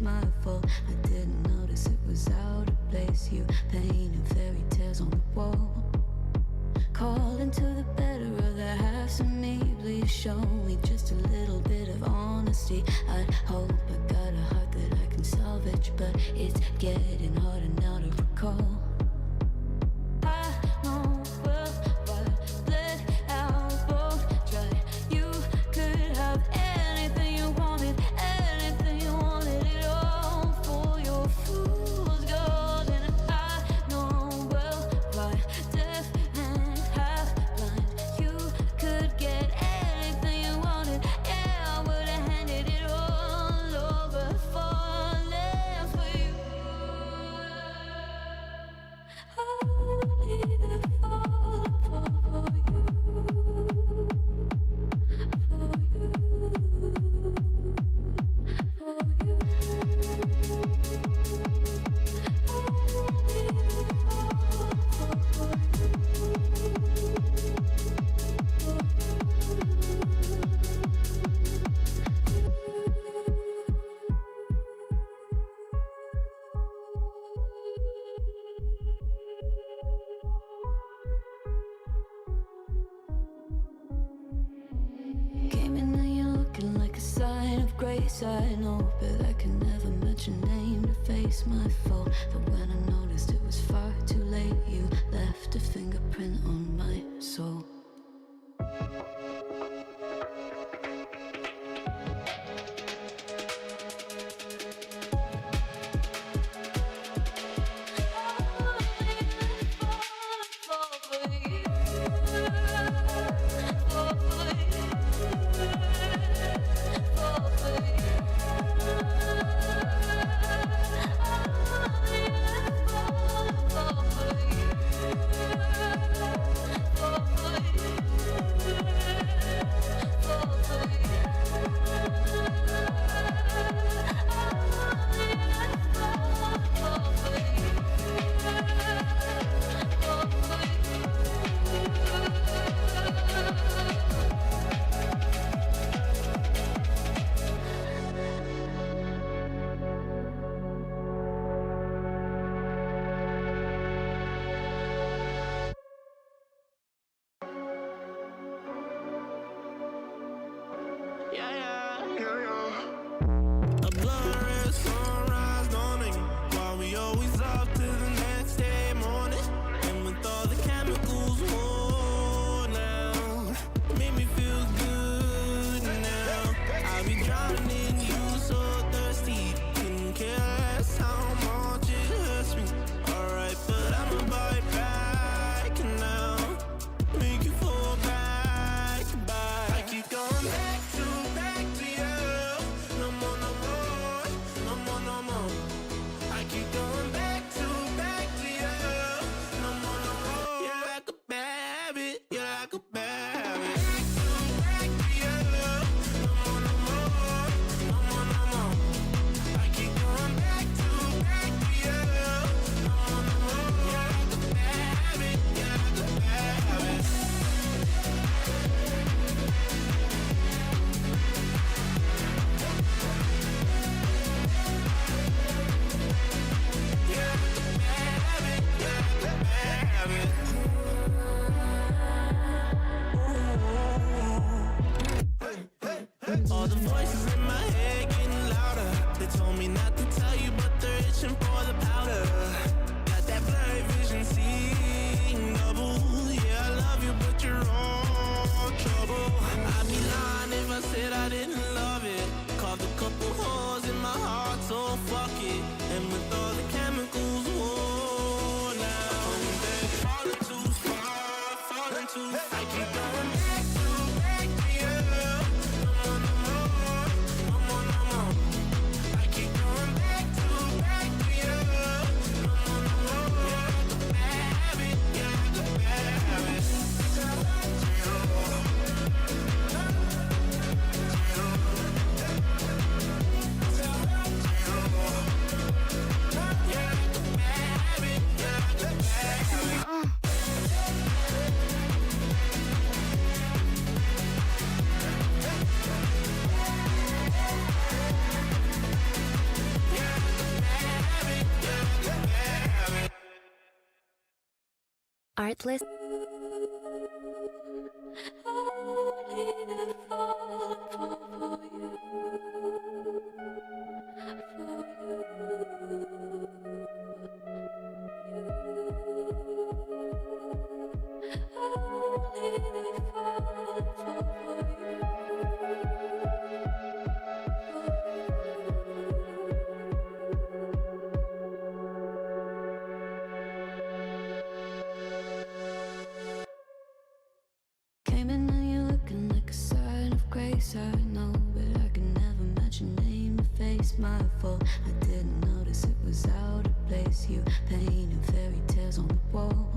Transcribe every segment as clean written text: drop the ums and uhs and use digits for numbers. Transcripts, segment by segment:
my fault. I didn't notice it was out of place. You painted fairy tales on the wall, calling to the better of the halves of me. Please show me just a little bit of honesty. I'd hope I got a heart that I can salvage, but it's getting harder now to recall. I know well, but let out both dry. You could have anything you wanted, anything you wanted, it all for your fool's gold. And I know well why, deaf and half blind. You could get anything you wanted, yeah, I would've handed it all over, falling for you. Only the fall for you, for you, for you. Only the fall for Came in and you're looking like a sign of grace. I know, but I can never match your name to face my fault. But when I noticed it was far too late, you left a fingerprint on my soul. A blunt red sunrise dawning, while we always up to the next day morning. And with all the chemicals worn out, made me feel good now. I'll be drowning in you, so thirsty. Couldn't care less how much it hurts me. Alright, but I'ma bite back now, make you fall back. I keep going back to you. No more, no more, no more, no more. I keep going back to you. No more, no more. You're like a bad habit. You're like a bad habit. Back to you. No more, no more, no more, no more. I keep going back to you. No more, no more. You're like a bad habit. You're like a bad habit. Artlist. Came in and you're looking like a sign of grace. I know, but I can never match your name to face. My fault, I didn't notice it was out of place. You painting fairy tales on the wall,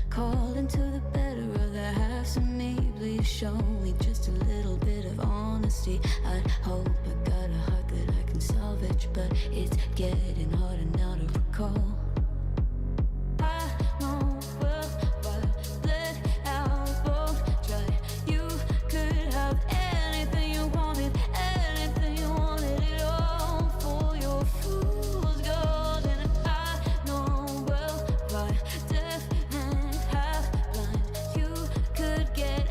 calling to the better of the halves of me. Please show me just a little bit of honesty. I'd hope I got a heart that I can salvage, but it's getting harder now to recall. I know well, but let out both try. You could have anything you wanted it all for your fool's gold. And I know well, by deaf and half blind, you could get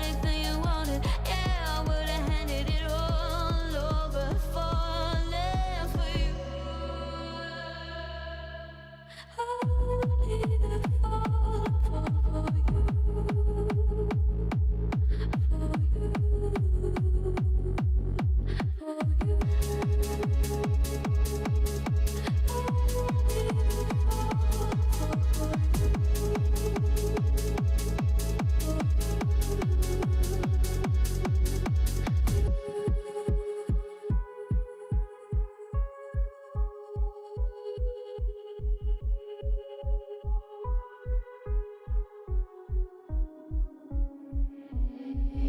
anything you wanted. Yeah, I would have handed it all over, falling for you.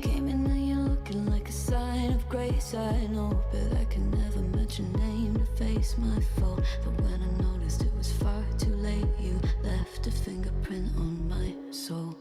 Came in and you're looking like a sign of grace. I know, but I can never match your name to face. My fault, but when I noticed it was far too late, you left a fingerprint on my soul.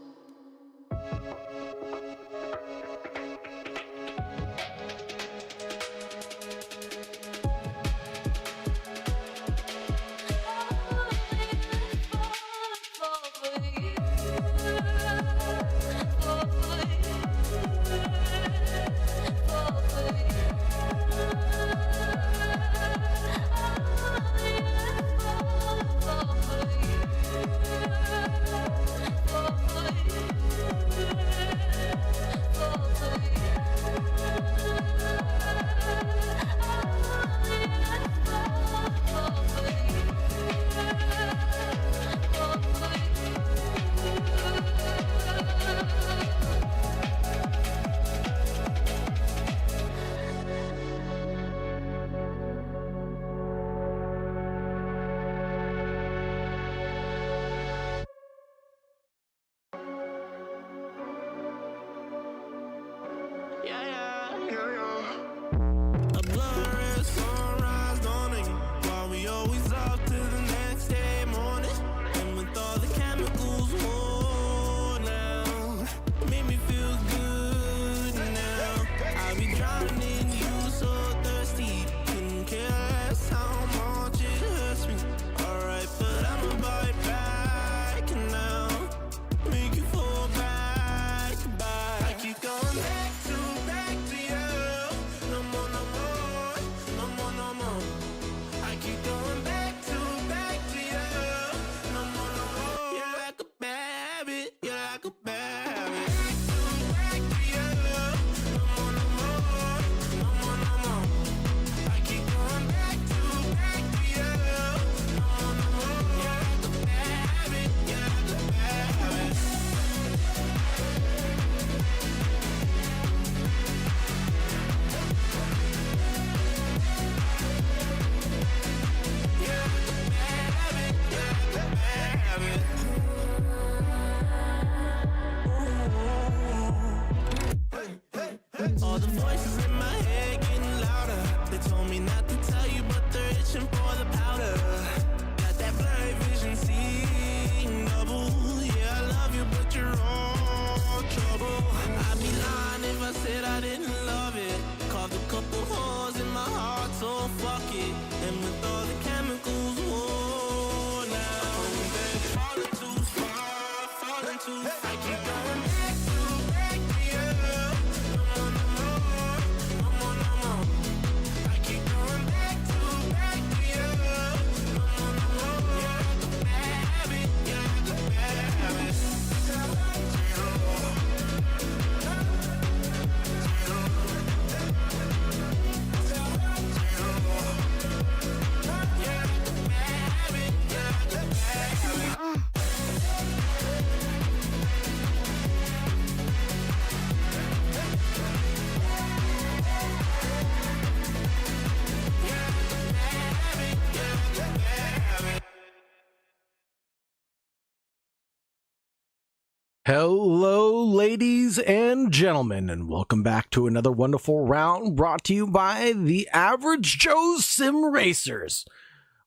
Hello, ladies and gentlemen, and welcome back to another wonderful round brought to you by the Average Joe Sim Racers.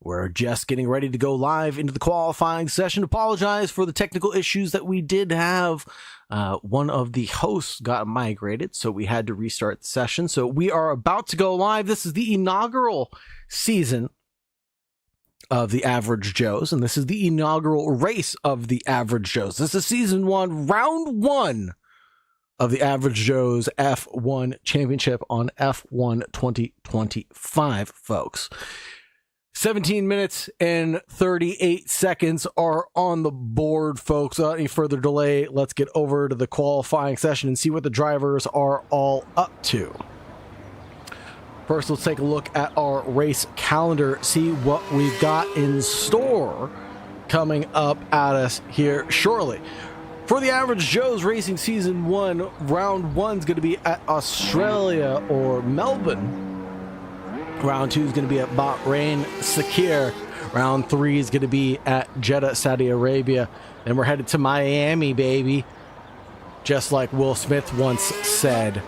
We're just getting ready to go live into the qualifying session. Apologize for the technical issues that we did have. One of the hosts got migrated, so we had to restart the session. So we are about to go live. This is the inaugural season of the Average Joes, and this is the inaugural race of the Average Joes. This is season 1, round 1 of the Average Joes F1 Championship on F1 2025, folks. 17 minutes and 38 seconds are on the board, folks. Without any further delay, let's get over to the qualifying session and see what the drivers are all up to. First, let's take a look at our race calendar, see what we've got in store coming up at us here shortly. For the Average Joes Racing Season 1, Round 1 is going to be at Australia or Melbourne. Round 2 is going to be at Bahrain, Sakhir. Round 3 is going to be at Jeddah, Saudi Arabia. Then we're headed to Miami, baby. Just like Will Smith once said.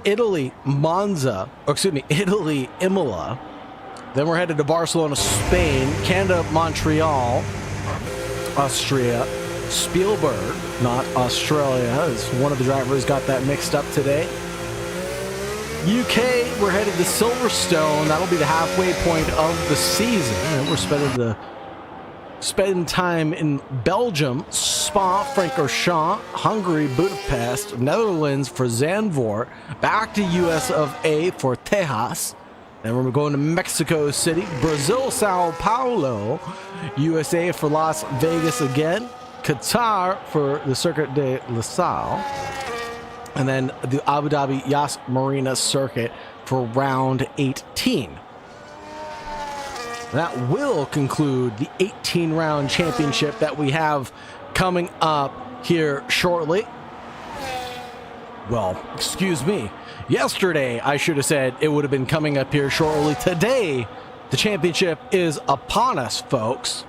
Italy, Imola. Then we're headed to Barcelona, Spain, Canada, Montreal, Austria, Spielberg, not Australia, as one of the drivers got that mixed up today. UK, we're headed to Silverstone. That'll be the halfway point of the season. And we're spending time in Belgium, Spa, Francorchamps, Hungary, Budapest, Netherlands for Zandvoort, back to US of A for Tejas. Then we're going to Mexico City, Brazil, Sao Paulo, USA for Las Vegas again, Qatar for the Circuit de La Salle, and then the Abu Dhabi Yas Marina Circuit for round 18. That will conclude the 18-round championship that we have coming up here shortly. Well, excuse me. Yesterday, I should have said it would have been coming up here shortly. Today, the championship is upon us, folks.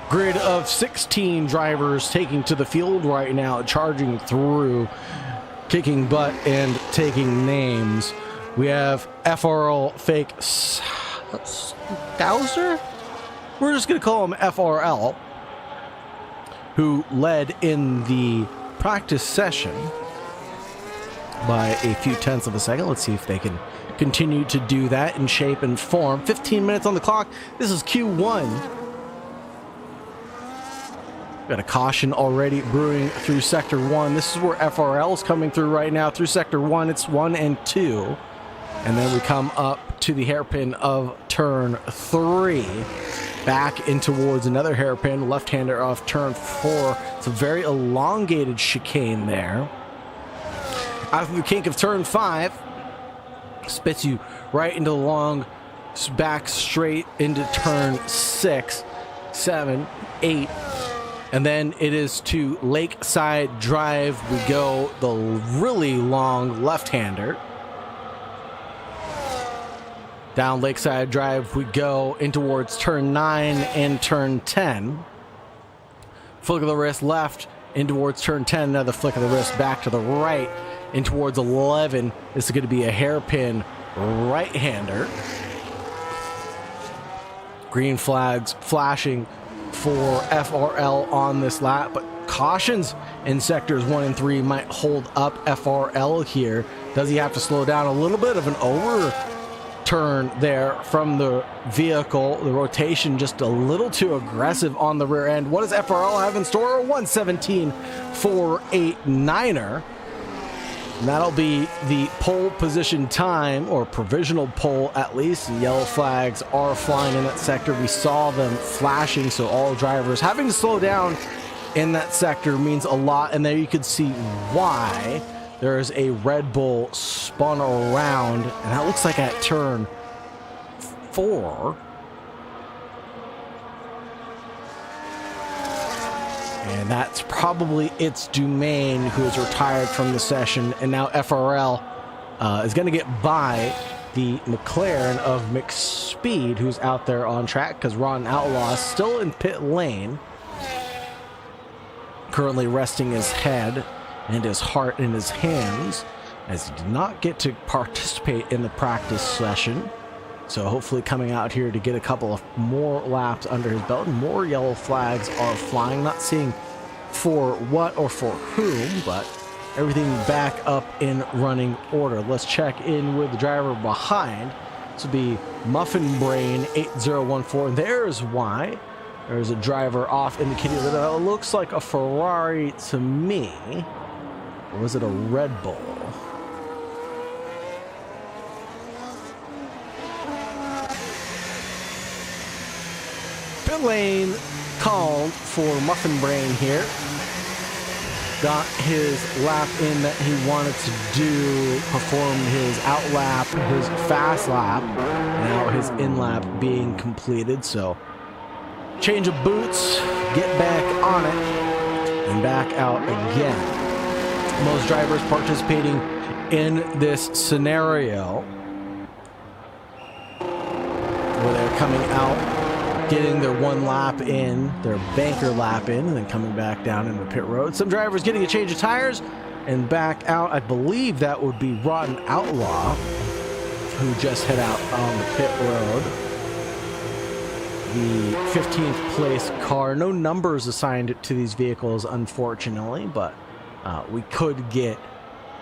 Grid of 16 drivers taking to the field right now, charging through, kicking butt and taking names. We have FRL Fake Scouser? We're just going to call him FRL, who led in the practice session by a few tenths of a second. Let's see if they can continue to do that in shape and form. 15 minutes on the clock. This is Q1. Got a caution already brewing through Sector 1. This is where FRL is coming through right now. Through Sector 1, it's 1 and 2. And then we come up to the hairpin of Turn 3. Back in towards another hairpin, left-hander off Turn 4. It's a very elongated chicane there. After the kink of Turn 5, spits you right into the long back straight into Turn 6, 7, 8. And then it is to Lakeside Drive. We go the really long left-hander. Down Lakeside Drive we go in towards Turn 9 and Turn 10. Flick of the wrist left in towards Turn 10. Another flick of the wrist back to the right in towards 11. This is going to be a hairpin right-hander. Green flags flashing for FRL on this lap, but cautions in sectors 1 and 3 might hold up FRL here. Does he have to slow down? A little bit of an overturn there from the vehicle. The rotation just a little too aggressive on the rear end. What does FRL have in store? A 1:17.489er. And that'll be the pole position time, or provisional pole at least. The yellow flags are flying in that sector. We saw them flashing, so all drivers having to slow down in that sector means a lot. And there you could see why there's a Red Bull spun around, and that looks like at turn 4. And that's probably its Dumain, who is retired from the session. And now FRL is going to get by the McLaren of McSpeed, who's out there on track, because Ron Outlaw is still in pit lane, currently resting his head and his heart in his hands, as he did not get to participate in the practice session. So hopefully coming out here to get a couple of more laps under his belt. More yellow flags are flying. Not seeing for what or for whom, but everything back up in running order. Let's check in with the driver behind. This will be Muffin Brain 8014. And there's why. There's a driver off in the kitty that looks like a Ferrari to me. Or was it a Red Bull? Pit lane called for Muffin Brain here. Got his lap in that he wanted to do, performed his out lap, his fast lap, now his in lap being completed. So change of boots, get back on it, and back out again. Most drivers participating in this scenario where they're coming out, getting their one lap in, their banker lap in, and then coming back down into pit road. Some drivers getting a change of tires and back out. I believe that would be Rotten Outlaw, who just hit out on the pit road. The 15th place car. No numbers assigned to these vehicles, unfortunately, but we could get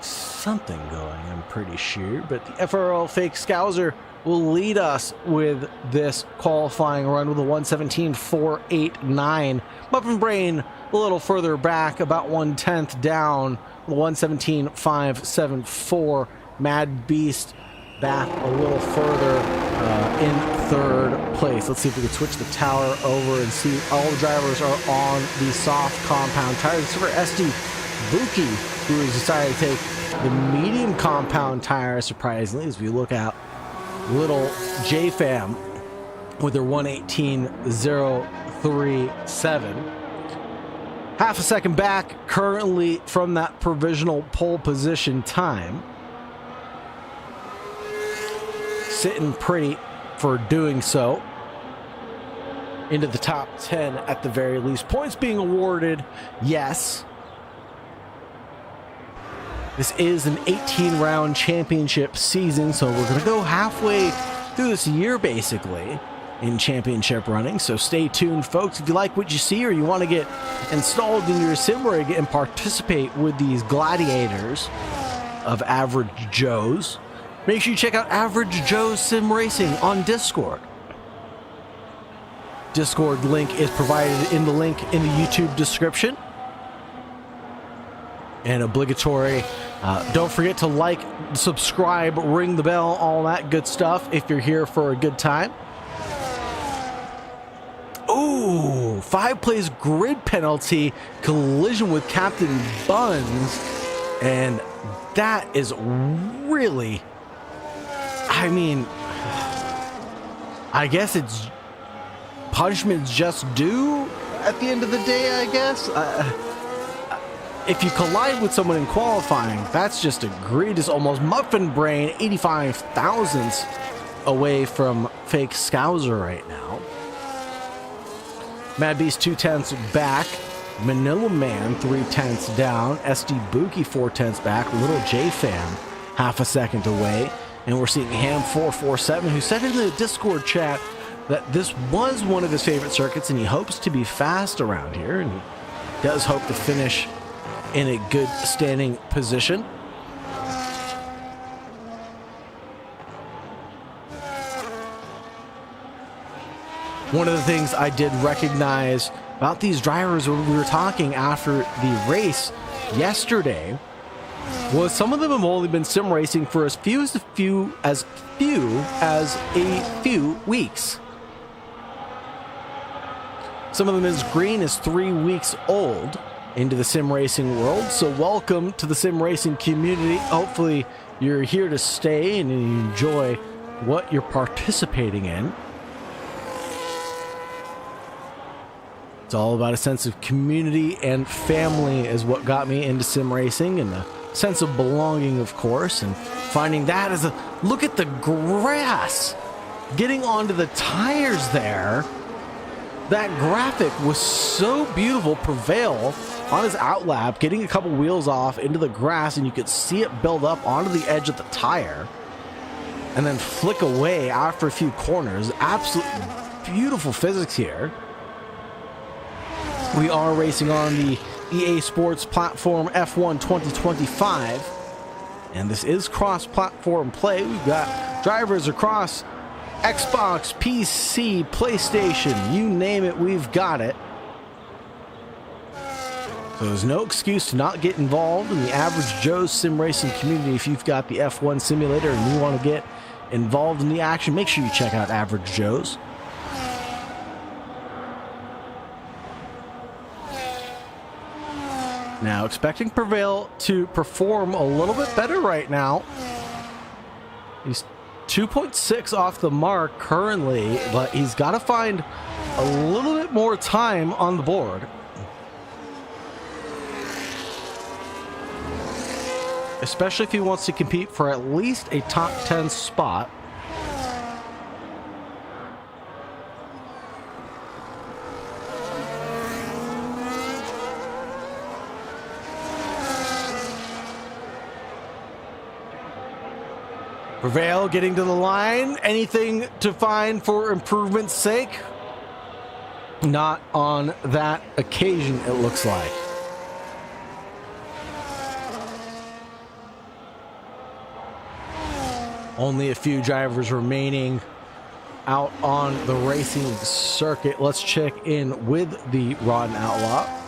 something going, I'm pretty sure. But the FRL Fake Scouser will lead us with this qualifying run with a 1:17.489. Muffin Brain a little further back, about 1/10 down, 1:17.574. Mad Beast back a little further in third place. Let's see if we can switch the tower over and see all the drivers are on the soft compound tires. Except for SD Buki, who has decided to take the medium compound tire, surprisingly, as we look out. Little J-Fam with their 1:18.037. Half a second back currently from that provisional pole position time. Sitting pretty for doing so. Into the top 10 at the very least. Points being awarded, yes. This is an 18-round championship season, so we're going to go halfway through this year, basically, in championship running. So stay tuned, folks. If you like what you see or you want to get installed in your sim rig and participate with these gladiators of Average Joes, make sure you check out Average Joe's Sim Racing on Discord. Discord link is provided in the link in the YouTube description. And obligatory, don't forget to like, subscribe, ring the bell, all that good stuff if you're here for a good time. Ooh, 5 plays grid penalty, collision with Captain Buns, and that is really, I mean, I guess it's punishment's just due at the end of the day, I guess. If you collide with someone in qualifying, that's just egregious. Almost Muffin Brain 85 thousandths away from Fake Scouser right now. Mad Beast 2/10 back. Manila Man 3/10 down. SD Buki 4/10 back. Little J Fam half a second away. And we're seeing Ham 447, who said in the Discord chat that this was one of his favorite circuits and he hopes to be fast around here, and he does hope to finish in a good standing position. One of the things I did recognize about these drivers when we were talking after the race yesterday was some of them have only been sim racing for as few as a few weeks. Some of them as green as 3 weeks old into the sim racing world. So welcome to the sim racing community. Hopefully you're here to stay and you enjoy what you're participating in. It's all about a sense of community and family is what got me into sim racing, and the sense of belonging, of course, and finding that as a look at the grass getting onto the tires there. That graphic was so beautiful. Prevail on his outlap, getting a couple wheels off into the grass, and you could see it build up onto the edge of the tire and then flick away after a few corners. Absolutely beautiful physics here. We are racing on the EA Sports platform F1 2025, and this is cross-platform play. We've got drivers across Xbox, PC, PlayStation, you name it, we've got it. So there's no excuse to not get involved in the Average Joe's sim racing community. If you've got the F1 simulator and you want to get involved in the action, make sure you check out Average Joe's. Now, expecting Prevail to perform a little bit better right now. He's 2.6 off the mark currently, but he's got to find a little bit more time on the board. Especially if he wants to compete for at least a top 10 spot. Prevail getting to the line. Anything to find for improvement's sake? Not on that occasion, it looks like. Only a few drivers remaining out on the racing circuit. Let's check in with the Rodden Outlaw.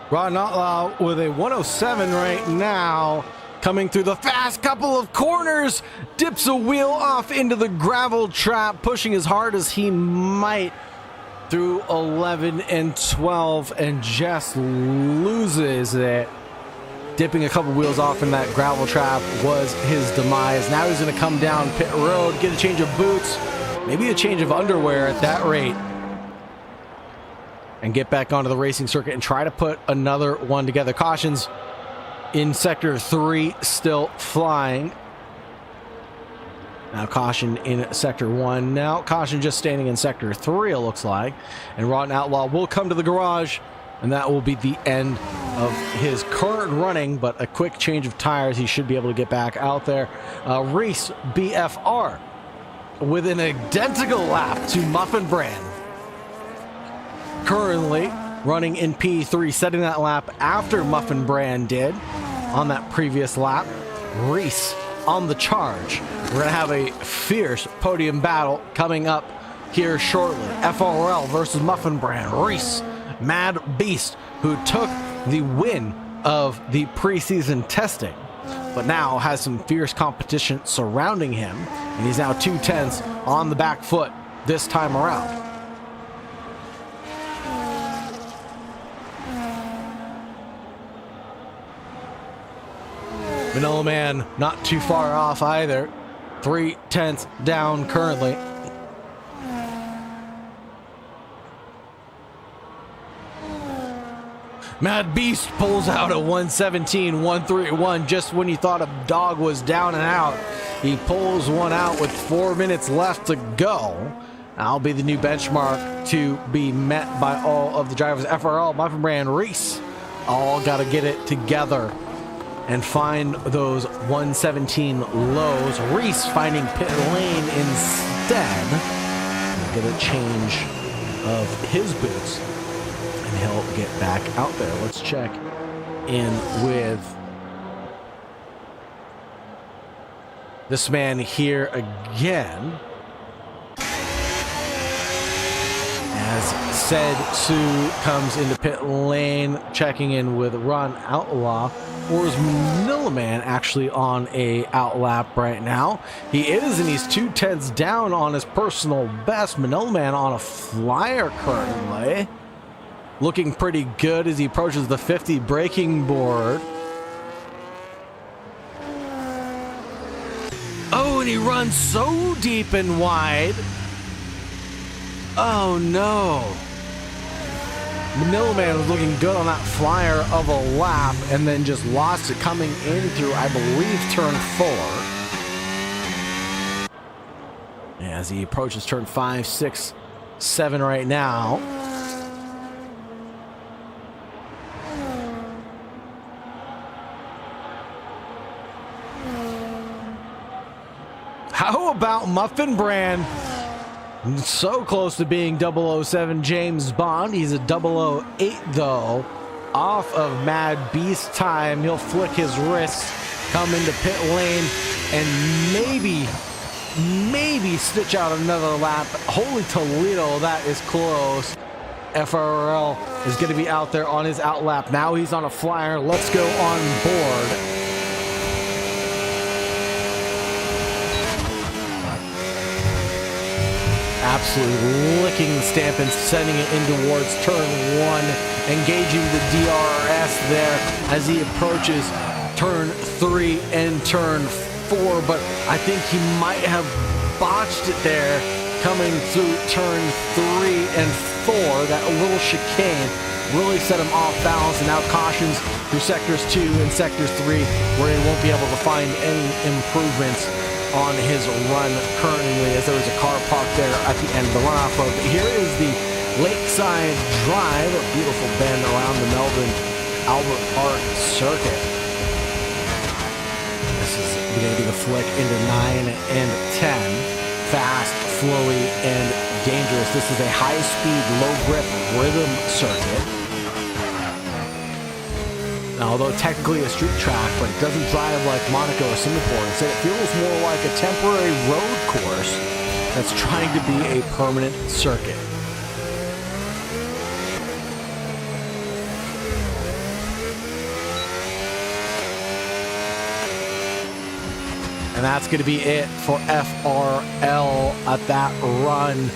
Rodden Outlaw with a 107 right now, coming through the fast couple of corners, dips a wheel off into the gravel trap, pushing as hard as he might through 11 and 12, and just loses it. Dipping a couple wheels off in that gravel trap was his demise. Now he's going to come down pit road, get a change of boots, maybe a change of underwear at that rate, and get back onto the racing circuit and try to put another one together. Cautions in sector 3 still flying. Now caution in sector 1. Now caution just standing in sector 3, it looks like. And Rodden Outlaw will come to the garage, and that will be the end of his current running, but a quick change of tires, he should be able to get back out there. Reese BFR with an identical lap to Muffin Brand. Currently running in P3, setting that lap after Muffin Brand did on that previous lap. Reese on the charge. We're going to have a fierce podium battle coming up here shortly. FRL versus Muffin Brand. Reese, Mad Beast, who took the win of the preseason testing, but now has some fierce competition surrounding him, and he's now 2/10 on the back foot this time around. Vanilla Man not too far off either. 3/10 down currently. Mad Beast pulls out a 117, 131 just when you thought a dog was down and out. He pulls one out with 4 minutes left to go. That'll be the new benchmark to be met by all of the drivers. FRL, Muffin Brand, Reese, all got to get it together and find those 117 lows. Reese finding pit lane instead. Get a change of his boots, and he'll get back out there. Let's check in with this man here again, as Said Sue comes into pit lane, checking in with Run Outlaw. Or is Manila Man actually on a outlap right now? He is, and he's 2/10 down on his personal best. Manila Man on a flyer currently. Looking pretty good as he approaches the 50 braking board. Oh, and he runs so deep and wide. Oh no. Manila Man was looking good on that flyer of a lap and then just lost it coming in through, I believe, turn 4. As he approaches turn 5, 6, 7 right now. How about Muffin Brand? So close to being 007 James Bond. He's a 008 though. Off of Mad Beast time. He'll flick his wrists, come into pit lane, and maybe stitch out another lap. Holy Toledo, that is close. FRL is going to be out there on his outlap. Now he's on a flyer. Let's go on board. Absolutely licking the stamp and sending it in towards turn 1, engaging the DRS there as he approaches turn 3 and turn 4, but I think he might have botched it there coming through turn 3 and 4. That little chicane really set him off balance, and now cautions through sectors 2 and sectors 3 where he won't be able to find any improvements on his run currently, as there was a car parked there at the end of the runoff road. But here is the Lakeside Drive, a beautiful bend around the Melbourne Albert Park circuit. This is going to be the flick into 9 and 10. Fast, flowy, and dangerous. This is a high-speed, low-grip rhythm circuit. Now, although technically a street track, but it doesn't drive like Monaco or Singapore. Instead, it feels more like a temporary road course that's trying to be a permanent circuit. And that's going to be it for FRL at that run.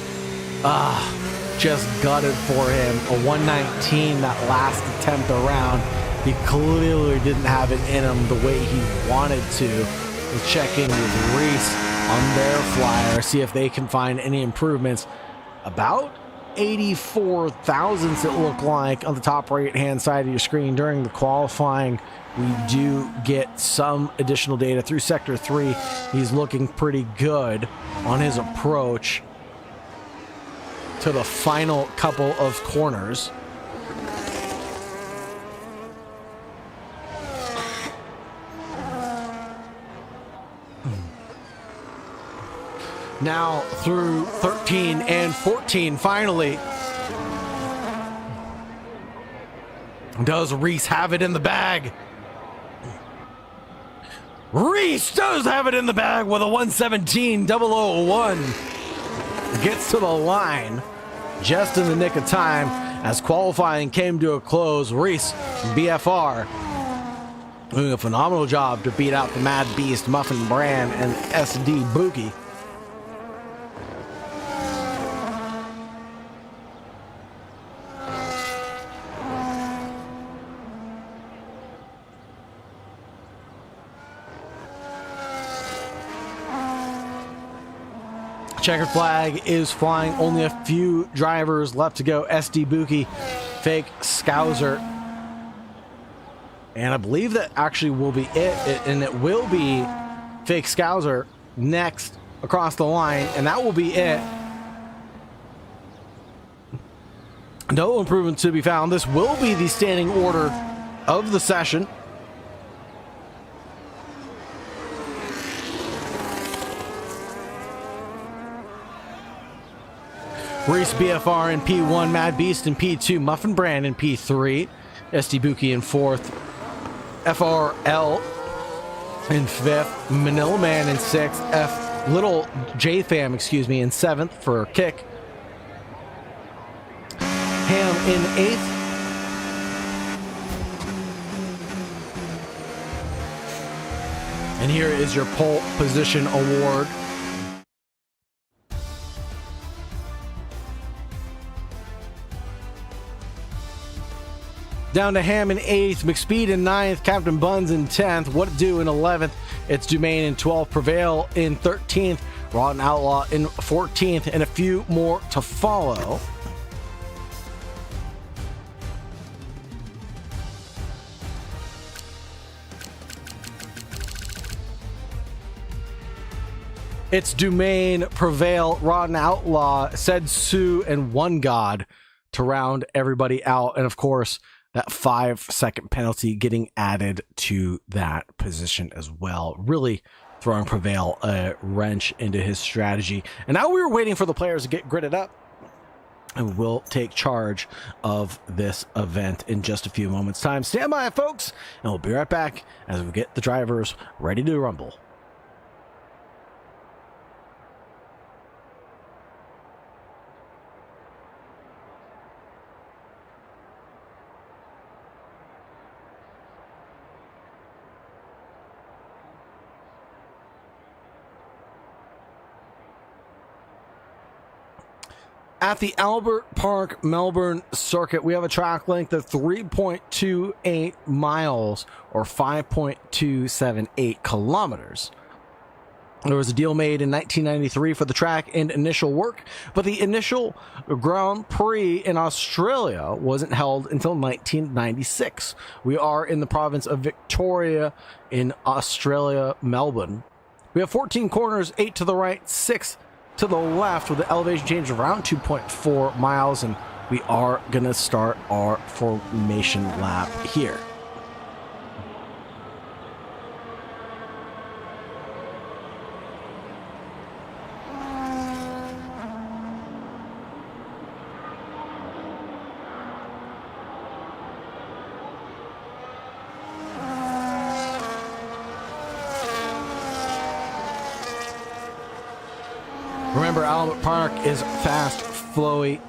Just gutted for him. A 119 that last attempt around. He clearly didn't have it in him the way he wanted to. We'll check in with Reese on their flyer, see if they can find any improvements. About 84 thousandths it looked like on the top right-hand side of your screen during the qualifying. We do get some additional data through Sector 3. He's looking pretty good on his approach to the final couple of corners. Now through 13 and 14, finally. Does Reese have it in the bag? Reese does have it in the bag with a 117.001. Gets to the line just in the nick of time as qualifying came to a close. Reese, BFR, doing a phenomenal job to beat out the Mad Beast, Muffin Brand, and SD Boogie. Checkered flag is flying. Only a few drivers left to go. SD Bookie, Fake Scouser. And I believe that actually will be it. And it will be Fake Scouser next across the line. And that will be it. No improvements to be found. This will be the standing order of the session. Reese BFR in P1, Mad Beast in P2, Muffin Brand in P3, SD Bookie in 4th, FRL in 5th, Manila Man in 6th, Little J Fam, in 7th for Kick. Ham in 8th. And here is your pole position award. Down to Ham in 8th, McSpeed in 9th, Captain Buns in 10th, What It Do in 11th, It's Dumaine in 12th, Prevail in 13th, Rotten Outlaw in 14th, and a few more to follow. It's Dumaine, Prevail, Rotten Outlaw, Said Sue, and One God to round everybody out. And of course, that 5-second penalty getting added to that position as well. Really throwing Prevail a wrench into his strategy. And now we're waiting for the players to get gridded up. And we'll take charge of this event in just a few moments' time. Stand by, folks, and we'll be right back as we get the drivers ready to rumble. At the Albert Park Melbourne circuit, we have a track length of 3.28 miles or 5.278 kilometers. There was a deal made in 1993 for the track and initial work, but the initial Grand Prix in Australia wasn't held until 1996. We are in the province of Victoria in Australia, Melbourne. We have 14 corners, 8 to the right, 6 to the left, with the elevation change of around 2.4 miles, and we are going to start our formation lap here. Remember, Albert Park is fast, flowy,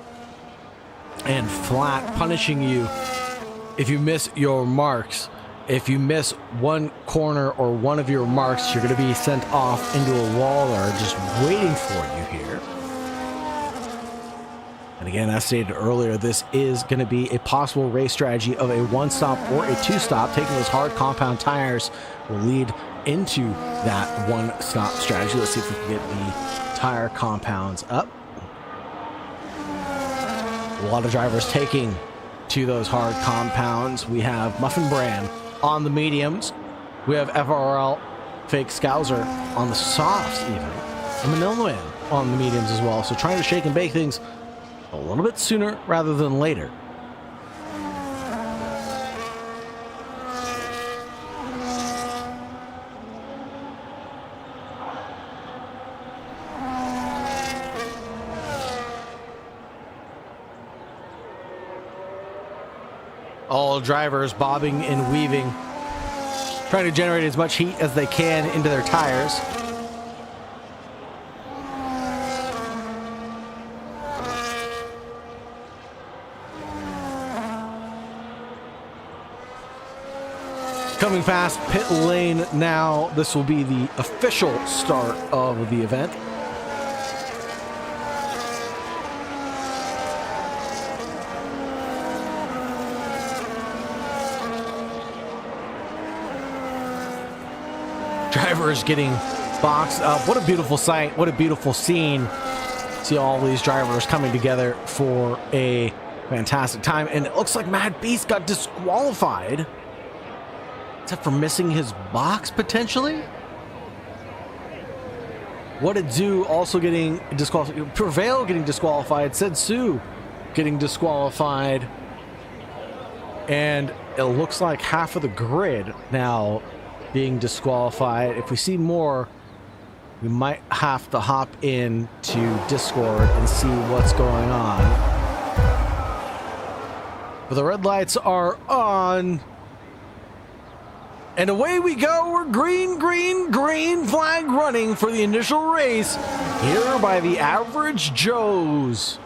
and flat, punishing you if you miss your marks. If you miss one corner or one of your marks, you're going to be sent off into a wall that are just waiting for you here. And again, as stated earlier, this is going to be a possible race strategy of a one-stop or a two-stop. Taking those hard compound tires will lead into that one-stop strategy. Let's see if we can get the tire compounds up. A lot of drivers taking to those hard compounds. We have Muffin Brand on the mediums. We have FRL Fake Scouser on the softs even. And Manila Man on the mediums as well. So trying to shake and bake things a little bit sooner rather than later. All drivers bobbing and weaving, trying to generate as much heat as they can into their tires. Coming fast, pit lane now. This will be the official start of the event. Drivers getting boxed up. What a beautiful sight. What a beautiful scene. See all these drivers coming together for a fantastic time. And it looks like Mad Beast got disqualified. Except for missing his box, potentially? What It Do also getting disqualified. Prevail getting disqualified. Said Sue getting disqualified. And it looks like half of the grid now being disqualified. If we see more, we might have to hop in to Discord and see what's going on. But the red lights are on. And away we go. We're green, green, green flag running for the initial race here by the Average Joes.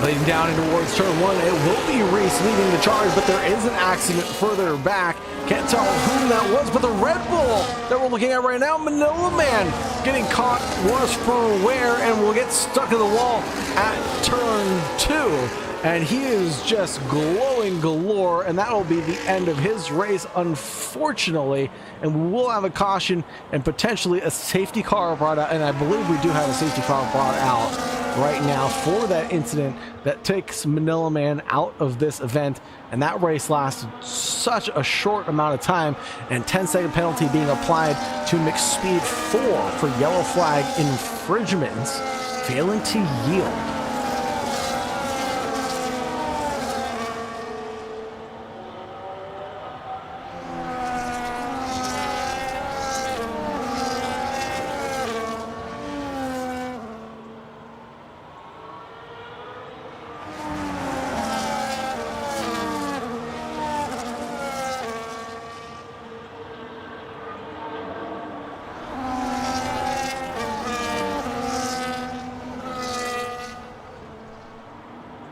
Leading down into towards turn one, it will be Reese leading the charge, but there is an accident further back. Can't tell whom that was, but the Red Bull that we're looking at right now, Manila Man, getting caught worse for wear and will get stuck in the wall at turn two. And he is just glowing galore, and that will be the end of his race, unfortunately. And we will have a caution and potentially a safety car brought out, and I believe we do have a safety car brought out right now for that incident that takes Manila Man out of this event. And that race lasted such a short amount of time, and 10-second penalty being applied to McSpeed 4 for yellow flag infringements, failing to yield.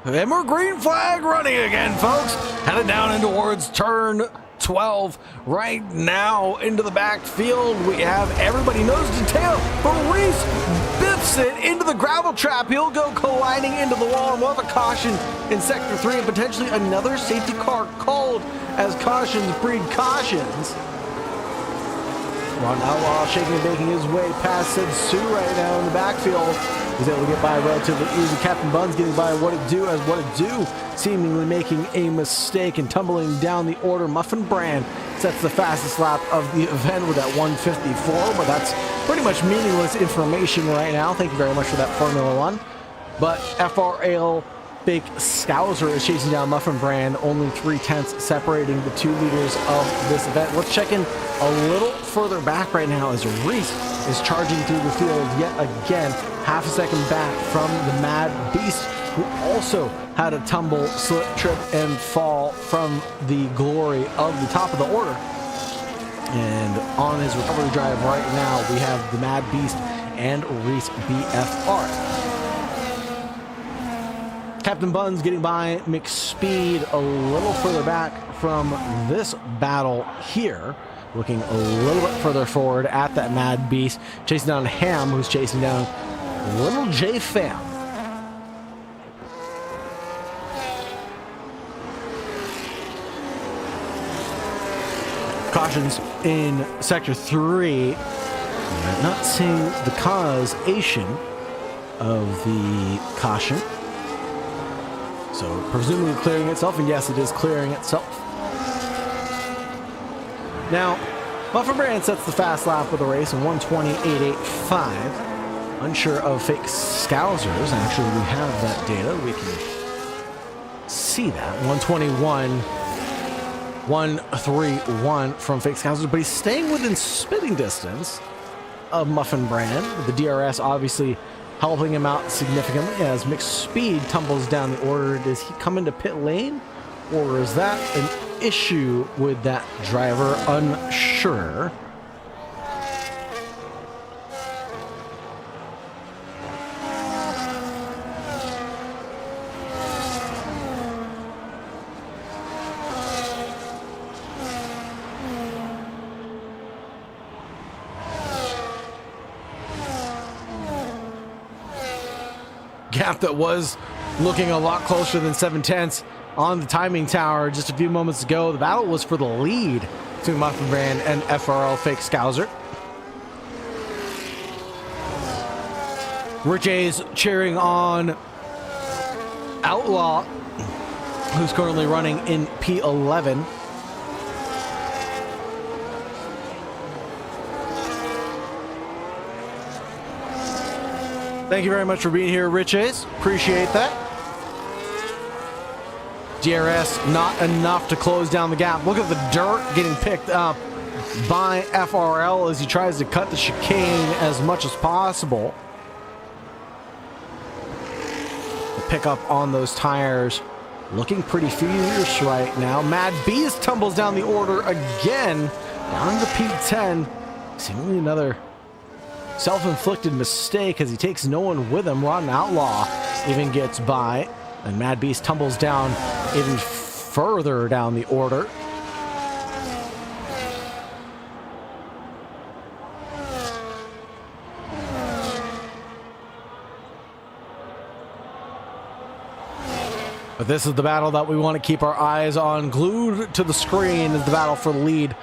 And we're green flag running again, folks. Headed down in towards turn 12 right now into the backfield. We have everybody nose to tail, but Reese biffs it into the gravel trap. He'll go colliding into the wall, and we'll have a caution in sector 3 and potentially another safety car called as cautions breed cautions. Ron Outlaw shaking and baking his way past Sid Sue right now in the backfield. He's able to get by relatively easy. Captain Buns getting by What It Do as What It Do seemingly making a mistake and tumbling down the order. Muffin Brand sets the fastest lap of the event with that 154, but that's pretty much meaningless information right now. Thank you very much for that, Formula One. But FRL Fake Scouser is chasing down Muffin Brand, only 3/10 separating the two leaders of this event. Let's check in a little further back right now as Reese is charging through the field yet again, half a second back from the Mad Beast, who also had a tumble, slip, trip, and fall from the glory of the top of the order. And on his recovery drive right now, we have the Mad Beast and Reese BFR. Captain Buns getting by McSpeed a little further back from this battle here. Looking a little bit further forward at that Mad Beast. Chasing down Ham, who's chasing down Little J Fam. Cautions in Sector 3. I'm not seeing the causation of the caution. So presumably clearing itself, and yes, it is clearing itself. Now, Muffin Brand sets the fast lap of the race in 1:28.85. Unsure of Fake Scousers. Actually, we have that data. We can see that. 1:21.131 from Fake Scousers, but he's staying within spitting distance of Muffin Brand. The DRS obviously helping him out significantly as McSpeed tumbles down the order. Does he come into pit lane, or is that an issue with that driver? Unsure. Gap that was looking a lot closer than 7/10 on the timing tower just a few moments ago. The battle was for the lead between Muffin Brand and FRL Fake Scouser. Rich A's cheering on Outlaw, who's currently running in P11. Thank you very much for being here, Rich A's. Appreciate that. DRS not enough to close down the gap. Look at the dirt getting picked up by FRL as he tries to cut the chicane as much as possible. The pickup on those tires looking pretty fierce right now. Mad Beast tumbles down the order again, down to P10. Seemingly another self-inflicted mistake as he takes no one with him. Ron Outlaw even gets by And Mad Beast tumbles down even further down the order. But this is the battle that we want to keep our eyes on. Glued to the screen is the battle for the lead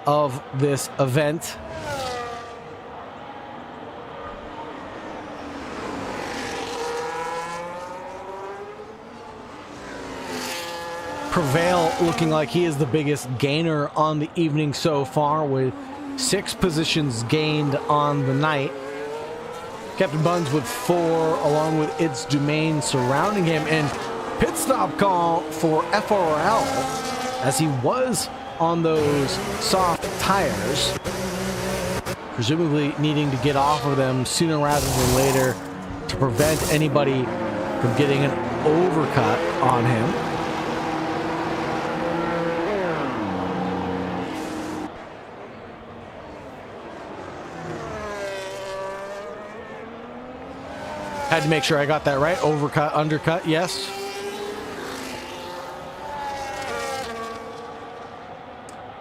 of this event. Prevail looking like he is the biggest gainer on the evening so far, with 6 positions gained on the night. Captain Buns with 4, along with its domain surrounding him, and pit stop call for FRL as he was on those soft tires, presumably needing to get off of them sooner rather than later to prevent anybody from getting an overcut on him. Had to make sure I got that right. Overcut, undercut, yes.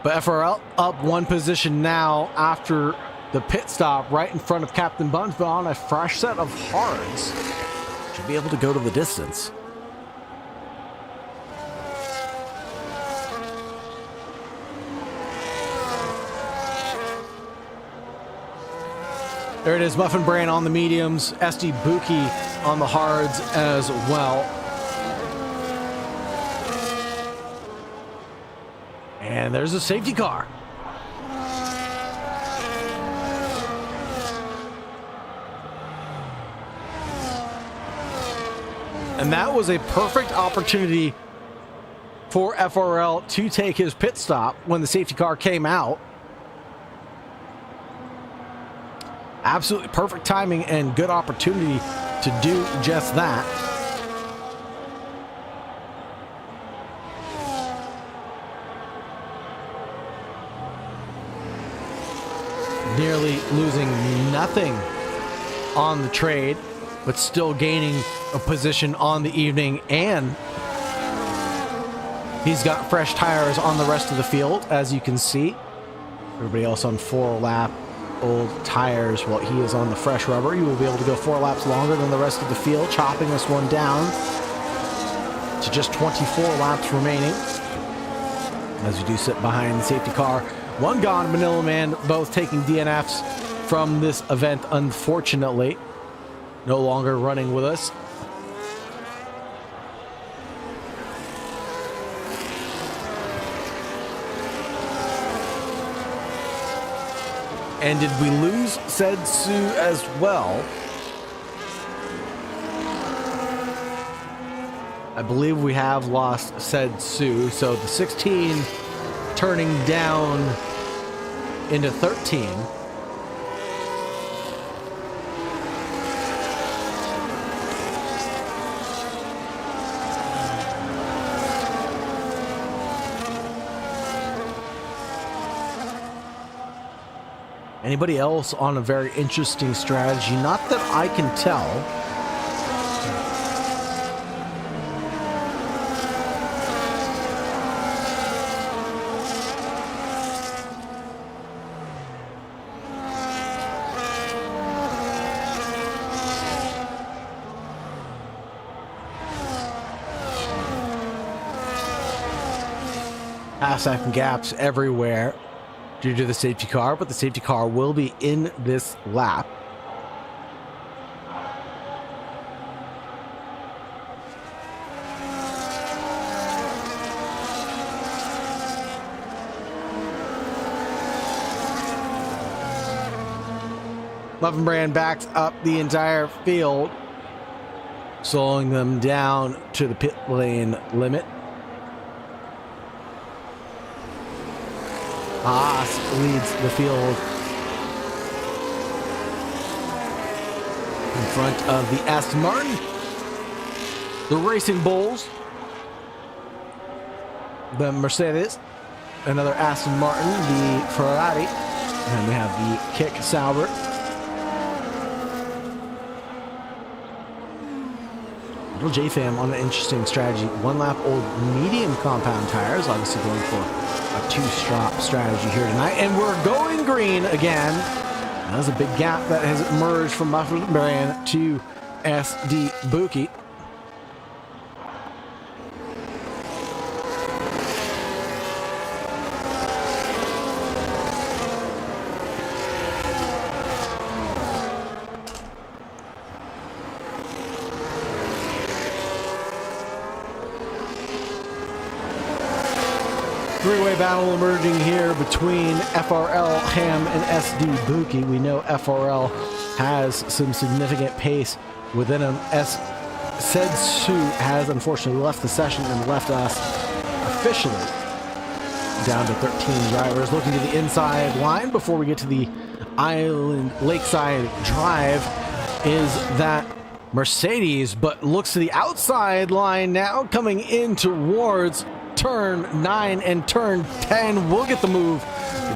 But FRL up 1 position now after the pit stop right in front of Captain Buns, but on a fresh set of hards. Should be able to go to the distance. There it is, Muffin Brain on the mediums, SD Buki on the hards as well. And there's a safety car. And that was a perfect opportunity for FRL to take his pit stop when the safety car came out. Absolutely perfect timing and good opportunity to do just that. Nearly losing nothing on the trade, but still gaining a position on the evening, and he's got fresh tires on the rest of the field, as you can see. Everybody else on 4-lap old tires while he is on the fresh rubber. You will be able to go 4 laps longer than the rest of the field, chopping this one down to just 24 laps remaining as you do sit behind the safety car. One gone, Manila Man, both taking DNFs from this event, unfortunately. No longer running with us. And did we lose Said Sue as well? I believe we have lost Said Sue. So the 16 turning down into 13. Anybody else on a very interesting strategy? Not that I can tell. Half-second gaps everywhere due to the safety car, but the safety car will be in this lap. Muffin Brand backs up the entire field, slowing them down to the pit lane limit. Haas leads the field in front of the Aston Martin, the Racing Bulls, the Mercedes, another Aston Martin, the Ferrari, and we have the Kick Sauber. Little J-Fam on an interesting strategy. One lap old medium compound tires, obviously going for a two-strop strategy here tonight. And we're going green again. That was a big gap that has emerged from Muffin Brand to SD Buki. Three-way battle emerging here between FRL, Ham, and SD Buki. We know FRL has some significant pace within him. Sedsu has unfortunately left the session and left us officially down to 13 drivers. Looking to the inside line before we get to the Island Lakeside Drive is that Mercedes, but looks to the outside line now, coming in towards turn 9 and turn 10. We'll get the move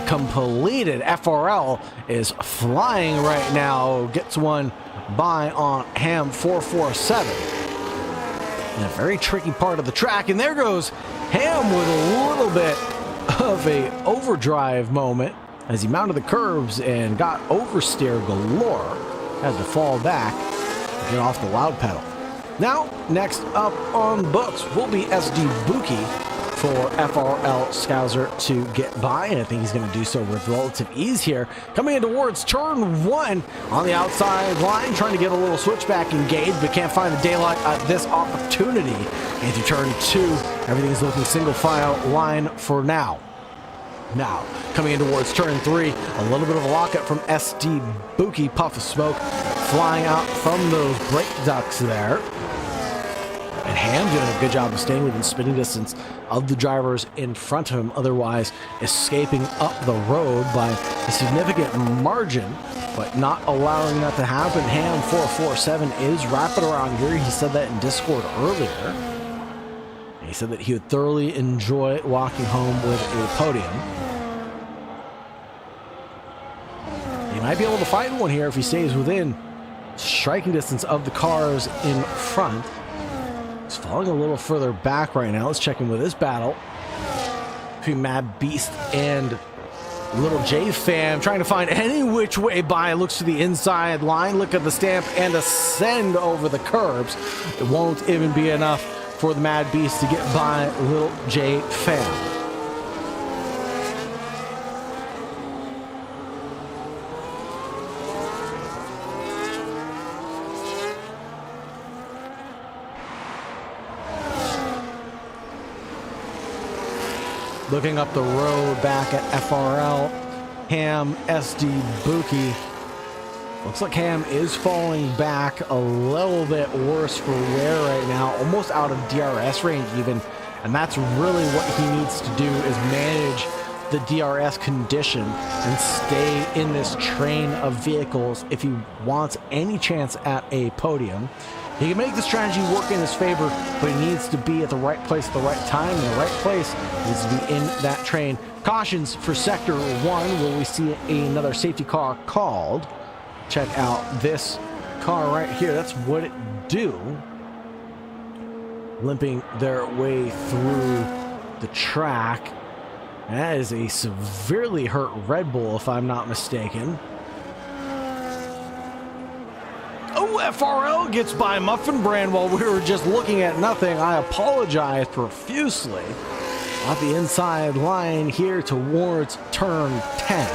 completed. FRL is flying right now. Gets one by on Ham 447. In a very tricky part of the track. And there goes Ham with a little bit of a overdrive moment as he mounted the curbs and got oversteer galore. Had to fall back and get off the loud pedal. Now, next up on books will be SD Buki for FRL Scouser to get by, and I think he's going to do so with relative ease here. Coming in towards turn 1 on the outside line, trying to get a little switchback engaged, but can't find the daylight at this opportunity. Into turn 2, everything's looking single file line for now. Now, coming in towards turn 3, a little bit of a lockup from SD Buki, puff of smoke flying out from those brake ducts there. And Ham doing a good job of staying within spinning distance of the drivers in front of him, otherwise escaping up the road by a significant margin, but not allowing that to happen. Ham 447 is wrapping around here. He said that in Discord earlier. He said that he would thoroughly enjoy walking home with a podium. He might be able to find one here if he stays within striking distance of the cars in front. He's falling a little further back right now. Let's check in with this battle between Mad Beast and Little J-Fam, trying to find any which way by. Looks to the inside line, look at the stamp, and ascend over the curbs. It won't even be enough for the Mad Beast to get by Little J-Fam. Looking up the road back at FRL, Ham, SD Buki. Looks like Ham is falling back a little bit worse for wear right now, almost out of DRS range even. And that's really what he needs to do, is manage the DRS condition and stay in this train of vehicles if he wants any chance at a podium. He can make the strategy work in his favor, but he needs to be at the right place at the right time, and the right place needs to be in that train. Cautions for Sector 1. Will we see another safety car called? Check out this car right here. That's what it do. Limping their way through the track. That is a severely hurt Red Bull, if I'm not mistaken. Oh, FRL gets by Muffin Brand while we were just looking at nothing. I apologize profusely. Off the inside line here towards turn 10.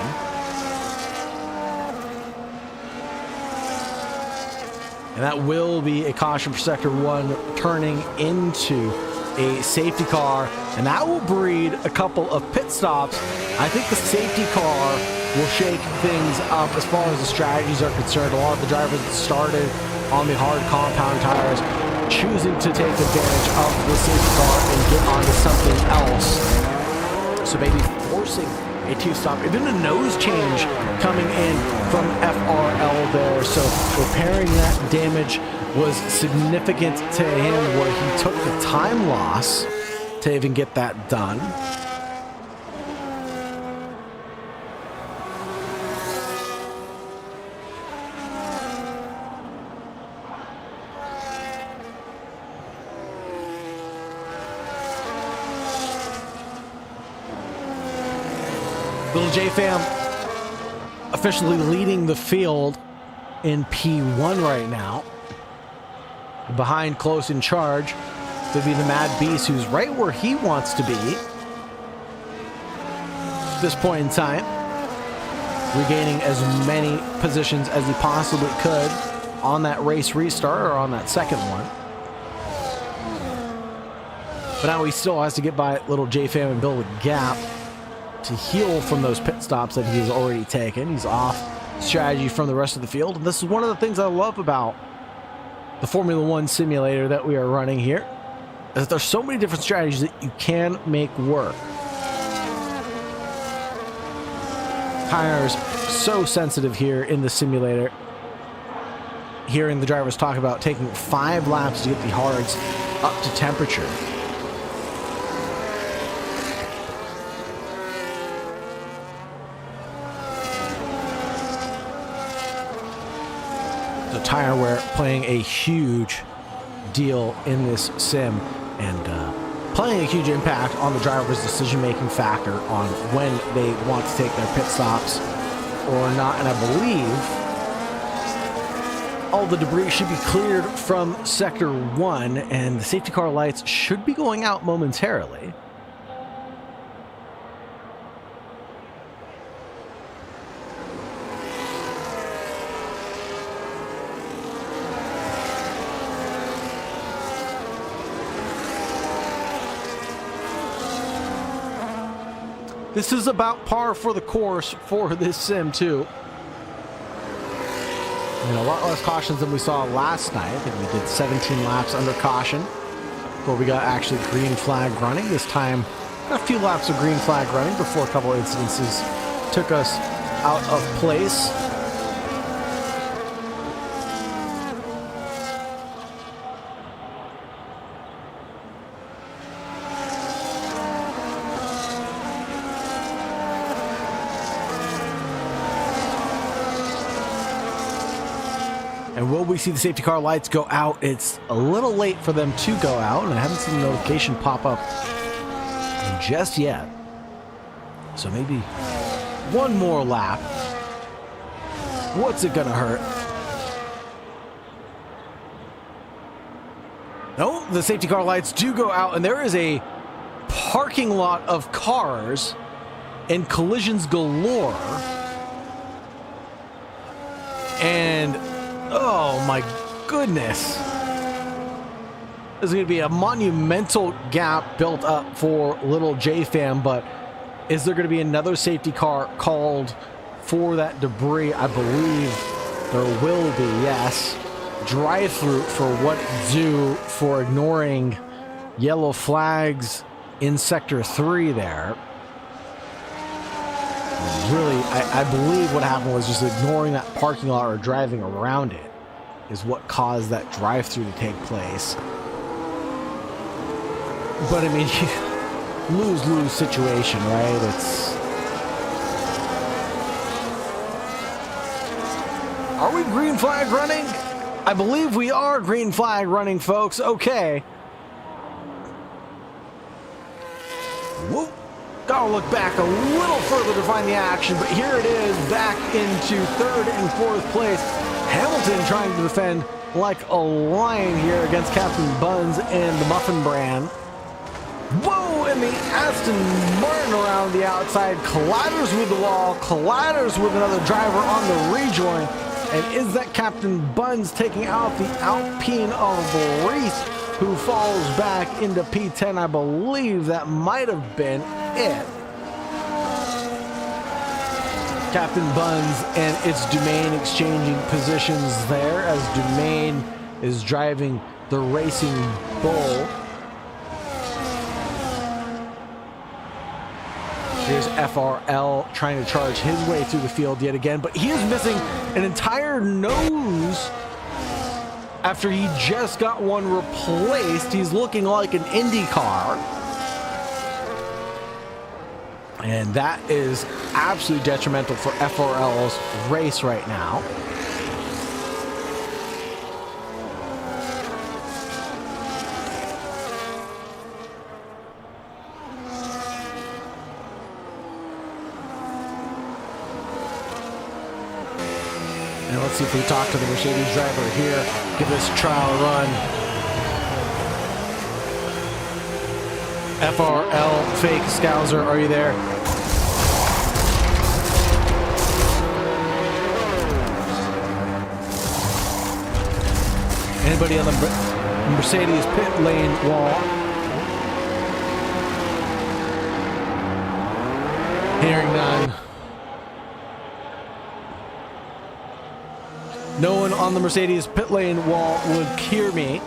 And that will be a caution for Sector 1, turning into a safety car. And that will breed a couple of pit stops. I think the safety car will shake things up as far as the strategies are concerned. A lot of the drivers that started on the hard compound tires choosing to take advantage of the safety car and get onto something else. So maybe forcing a two-stop, even a nose change coming in from FRL there. So repairing that damage was significant to him, where he took the time loss to even get that done. Little J Fam officially leading the field in P1 right now. Behind, close in charge, would be the Mad Beast, who's right where he wants to be at this point in time, regaining as many positions as he possibly could on that race restart or on that second one. But now he still has to get by Little J Fam and build a gap to heal from those pit stops that he's already taken. He's off strategy from the rest of the field. And this is one of the things I love about the Formula One simulator that we are running here, is that there's so many different strategies that you can make work. Tires so sensitive here in the simulator. Hearing the drivers talk about taking 5 laps to get the hards up to temperature. The tire wear playing a huge deal in this sim, and playing a huge impact on the driver's decision-making factor on when they want to take their pit stops or not. And I believe all the debris should be cleared from Sector 1, and the safety car lights should be going out momentarily. This is about par for the course for this sim, too. And a lot less cautions than we saw last night. I think we did 17 laps under caution before we got actually green flag running. This time, a few laps of green flag running before a couple of incidences took us out of place. And will we see the safety car lights go out? It's a little late for them to go out, and I haven't seen the notification pop up just yet. So maybe one more lap. What's it gonna hurt? No, the safety car lights do go out, and there is a parking lot of cars and collisions galore. And oh my goodness. There's going to be a monumental gap built up for Little J Fam, but is there going to be another safety car called for that debris? I believe there will be, yes. Drive-through for what due for ignoring yellow flags in Sector 3 there. Really, I believe what happened was just ignoring that parking lot or driving around it is what caused that drive-through to take place. But I mean, lose-lose situation, right? Are we green flag running? I believe we are green flag running, folks. Okay. Whoop. Gotta look back a little further to find the action, but here it is, back into 3rd and 4th place. Hamilton trying to defend like a lion here against Captain Buns and the Muffin brand. Whoa, and the Aston Martin around the outside colliders with the wall, colliders with another driver on the rejoin. And is that Captain Buns taking out the Alpine of Reese, who falls back into P10? I believe that might have been it. Captain Buns and its Domain exchanging positions there as Domain is driving the Racing Bull. Here's FRL trying to charge his way through the field yet again, but he is missing an entire nose after he just got one replaced. He's looking like an Indy car. And that is absolutely detrimental for FRL's race right now. see if we can talk to the Mercedes driver here. Give this trial run. FRL Fake Scouser, are you there? Anybody on the Mercedes pit lane wall? Hearing none. No one on the Mercedes pit lane wall would hear me.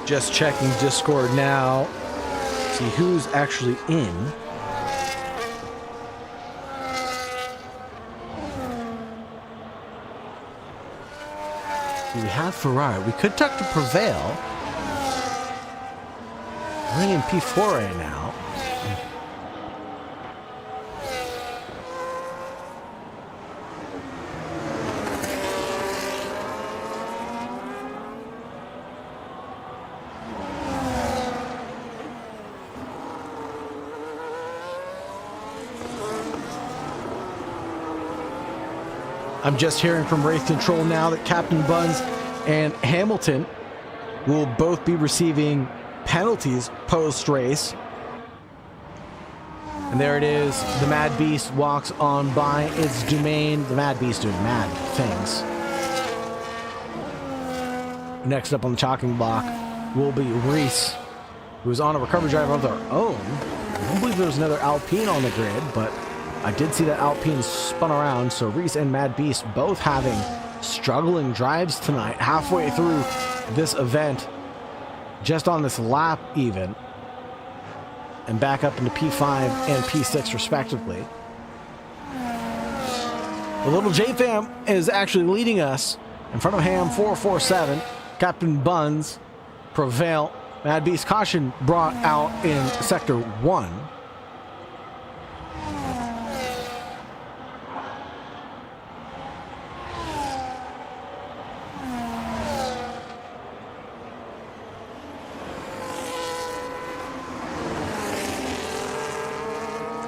Just checking Discord now. See who's actually in. We have Ferrari. We could talk to Prevail. We're in P4 right now. I'm just hearing from Wraith Control now that Captain Buns and Hamilton will both be receiving penalties post-race. And there it is. The Mad Beast walks on by its domain. The Mad Beast doing mad things. Next up on the chalking block will be Reese, who's on a recovery drive of their own. I don't believe there was another Alpine on the grid, but I did see that Alpine spun around, so Reese and Mad Beast both having struggling drives tonight, halfway through this event, just on this lap even, and back up into P5 and P6 respectively. The little J-Fam is actually leading us in front of Ham 447, Captain Buns, Prevail, Mad Beast caution brought out in Sector 1.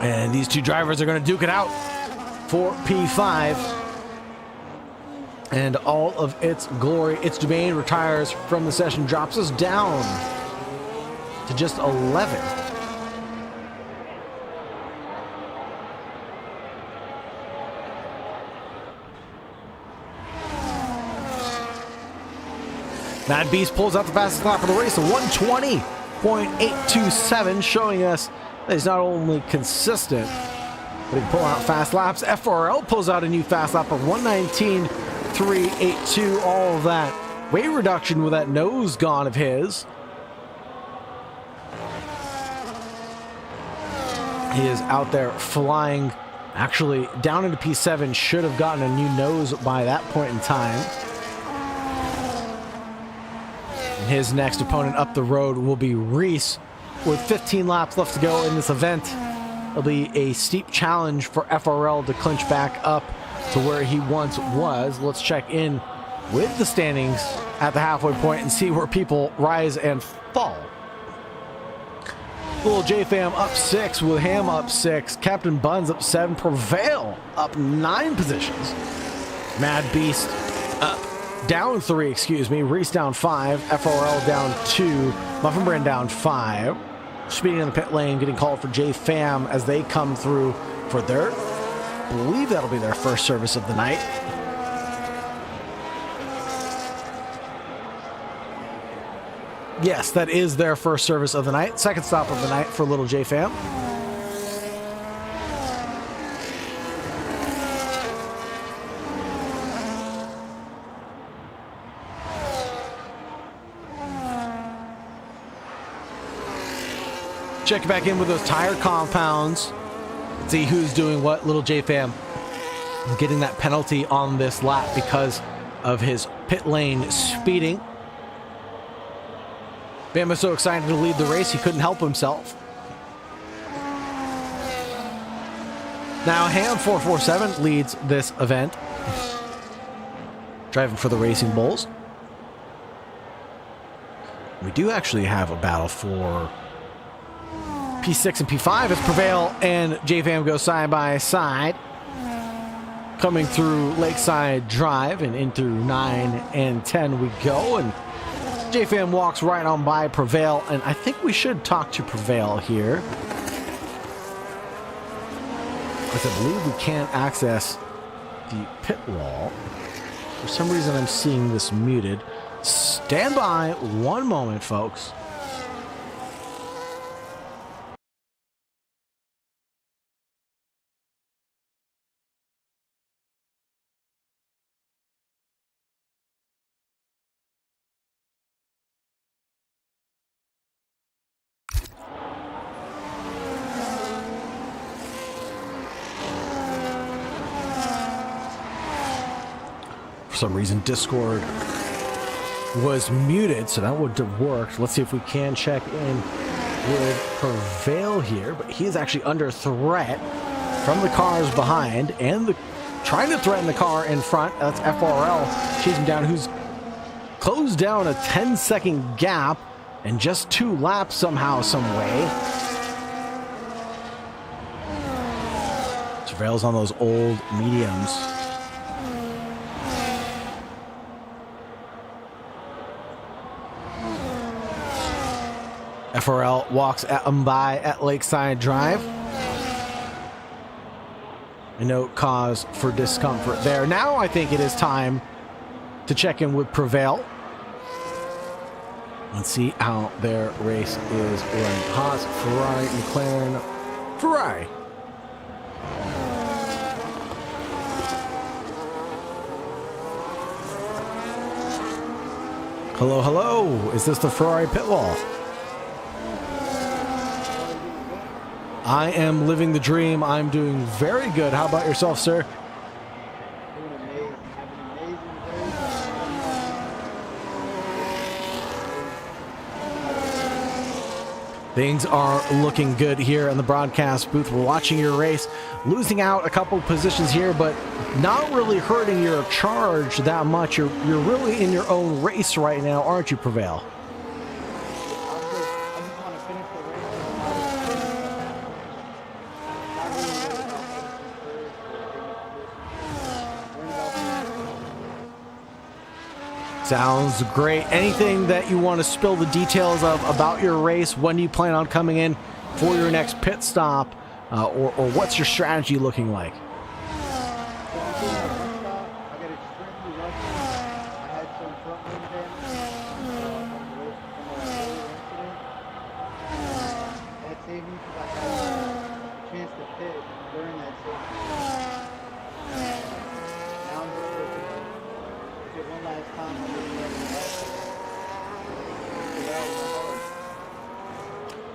And these two drivers are going to duke it out for P5. And all of its glory, its domain retires from the session, drops us down to just 11. Mad Beast pulls out the fastest lap of the race, a 120.827, showing us that he's not only consistent, but he can pull out fast laps. FRL pulls out a new fast lap of 119.382. All of that weight reduction with that nose gone of his. He is out there flying, actually down into P7, should have gotten a new nose by that point in time. And his next opponent up the road will be Reese, with 15 laps left to go in this event. It'll be a steep challenge for FRL to clinch back up to where he once was. Let's check in with the standings at the halfway point and see where people rise and fall. Little J-Fam up 6 with Ham up 6. Captain Buns up 7. Prevail up 9 positions. Mad Beast down 3, excuse me. Reese down 5. FRL down 2. Muffin Brand down 5. Speeding in the pit lane, getting called for J-Fam as they come through for their, I believe that'll be their first service of the night. Yes, that is their first service of the night. Second stop of the night for little J-Fam. Check back in with those tire compounds. See who's doing what. Little J-Fam getting that penalty on this lap because of his pit lane speeding. Bam was so excited to lead the race, he couldn't help himself. Now Ham 447 leads this event. driving for the Racing Bulls. We do actually have a battle for P6 and P5 as Prevail and JFam go side by side. Coming through Lakeside Drive and in through 9 and 10 we go. And JFam walks right on by Prevail. And I think we should talk to Prevail here, because I believe we can't access the pit wall. For some reason, I'm seeing this muted. Stand by one moment, folks. For some reason, Discord was muted, so that would have worked. Let's see if we can check in with Prevail here, but he is actually under threat from the cars behind and trying to threaten the car in front. That's FRL chasing down, who's closed down a 10-second gap and just 2 laps somehow, some way. Prevail's on those old mediums. FRL walks by at Lakeside Drive. A no cause for discomfort there. Now I think it is time to check in with Prevail and see how their race is running. Haas, Ferrari, McLaren, Ferrari. Hello, hello. Is this the Ferrari pit wall? I am living the dream. I'm doing very good. How about yourself, sir? Things are looking good here in the broadcast booth. We're watching your race, losing out a couple positions here, but not really hurting your charge that much. You're really in your own race right now, aren't you, Prevail? Sounds great. Anything that you want to spill the details of about your race? When do you plan on coming in for your next pit stop? Or what's your strategy looking like?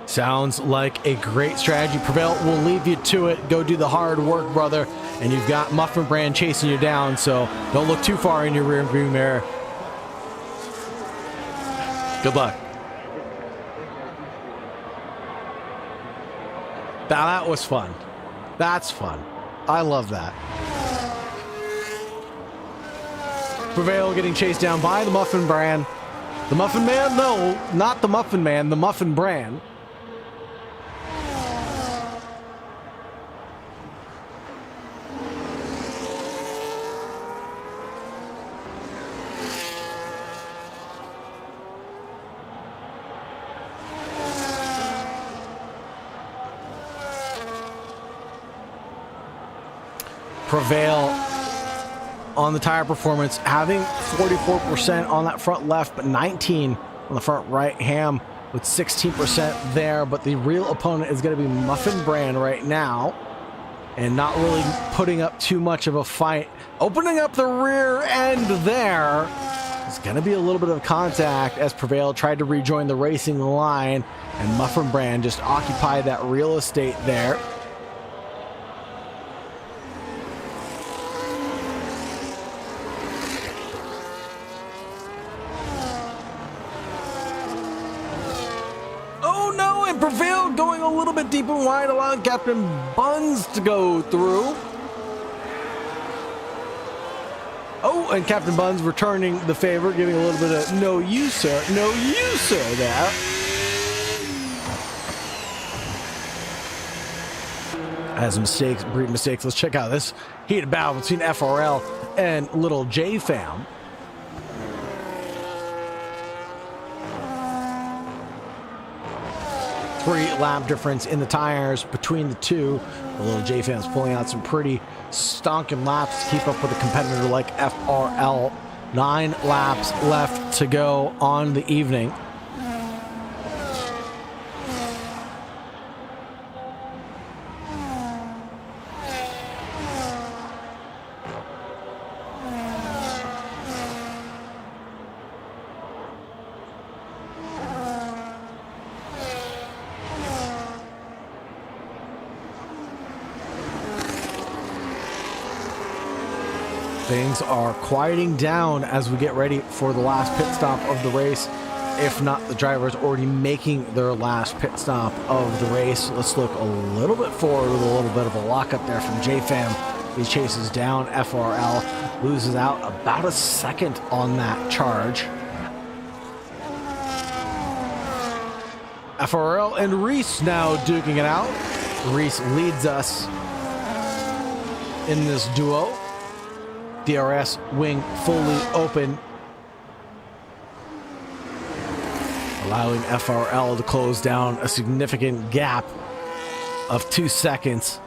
Sounds like a great strategy. Prevail will leave you to it. Go do the hard work, brother. And you've got Muffin Brand chasing you down, so don't look too far in your rear view mirror. Good luck. That was fun. That's fun. I love that. Prevail getting chased down by the Muffin Brand. The Muffin Man? No, not the Muffin Man, the Muffin Brand. Prevail on the tire performance, having 44% on that front left, but 19 on the front right ham with 16% there. But the real opponent is going to be Muffin Brand right now, and not really putting up too much of a fight. Opening up the rear end there. There's going to be a little bit of contact as Prevail tried to rejoin the racing line, and Muffin Brand just occupied that real estate there. Prevail going a little bit deep and wide, allowing Captain Buns to go through. Oh, and Captain Buns returning the favor, giving a little bit of no you sir there. As mistakes, breed mistakes. Let's check out this heated battle between FRL and Little J Fam. Lap difference in the tires between the two. The Little J Fam's pulling out some pretty stonking laps to keep up with a competitor like FRL. 9 laps left to go on the evening. Things are quieting down as we get ready for the last pit stop of the race. If not, the driver's already making their last pit stop of the race. Let's look a little bit forward with a little bit of a lockup there from JFam. He chases down FRL, loses out about a second on that charge. FRL and Reese now duking it out. Reese leads us in this duo. DRS wing fully open, allowing FRL to close down a significant gap of 2 seconds,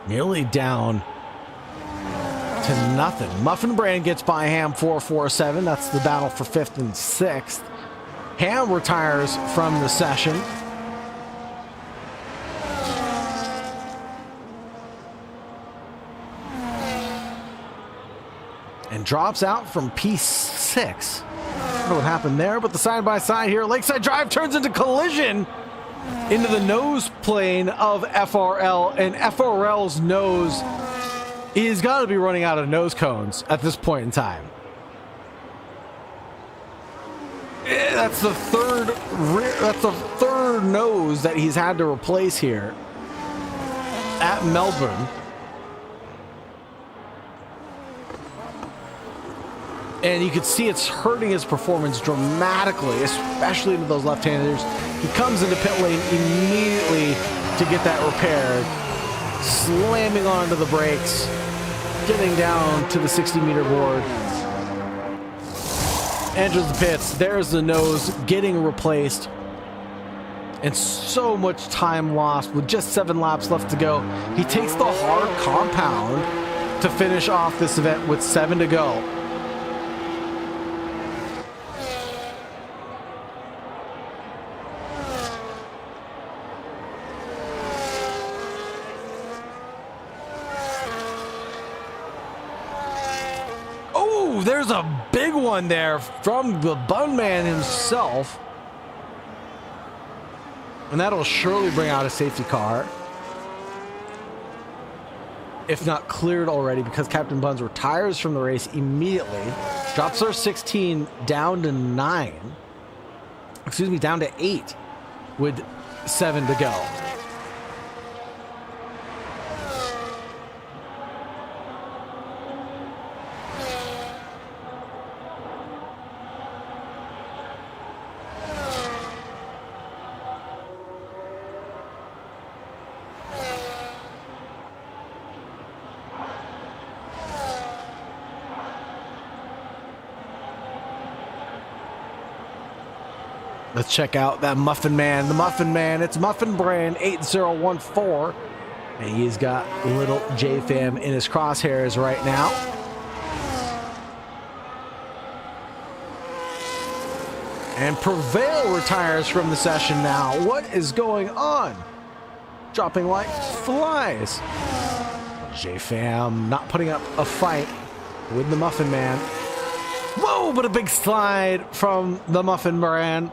nearly down to nothing. Muffin Brand gets by Ham 447. That's the battle for 5th and 6th. Ham retires from the session. And drops out from P6. I don't know what happened there, but the side-by-side here, Lakeside Drive turns into collision into the nose plane of FRL, and FRL's nose is got to be running out of nose cones at this point in time. That's the third nose that he's had to replace here at Melbourne. And you can see it's hurting his performance dramatically, especially into those left-handers. He comes into pit lane immediately to get that repaired, slamming onto the brakes, getting down to the 60-meter board. Enters the pits. There's the nose getting replaced. And so much time lost with just 7 laps left to go. He takes the hard compound to finish off this event with 7 to go. There's a big one there from the Bun Man himself. And that'll surely bring out a safety car. If not cleared already, because Captain Buns retires from the race immediately. Drops our 16 down to 9. Excuse me, down to 8 with 7 to go. Let's check out that Muffin Man. The Muffin Man, it's Muffin Brand 8014. And he's got Little J Fam in his crosshairs right now. And Prevail retires from the session now. What is going on? Dropping like flies. J Fam not putting up a fight with the Muffin Man. Whoa, but a big slide from the Muffin Brand.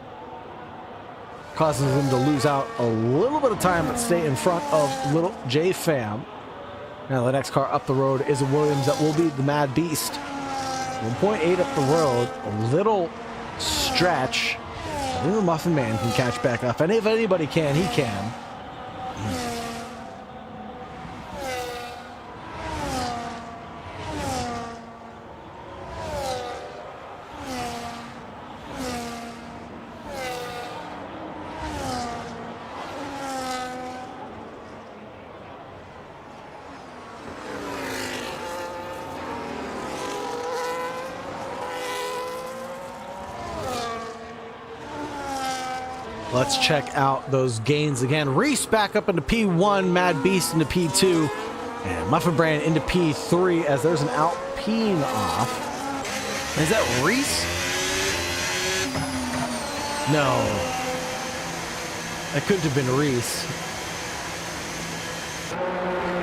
Causes him to lose out a little bit of time, but stay in front of Little J Fam. Now the next car up the road is a Williams that will be the Mad Beast. 1.8 up the road, a little stretch. I think the Muffin Man can catch back up, and if anybody can, he can. Let's check out those gains again. Reese back up into P1, Mad Beast into P2, and Muffin Brand into P3 as there's an Alpine off. Is that Reese? No. That couldn't have been Reese.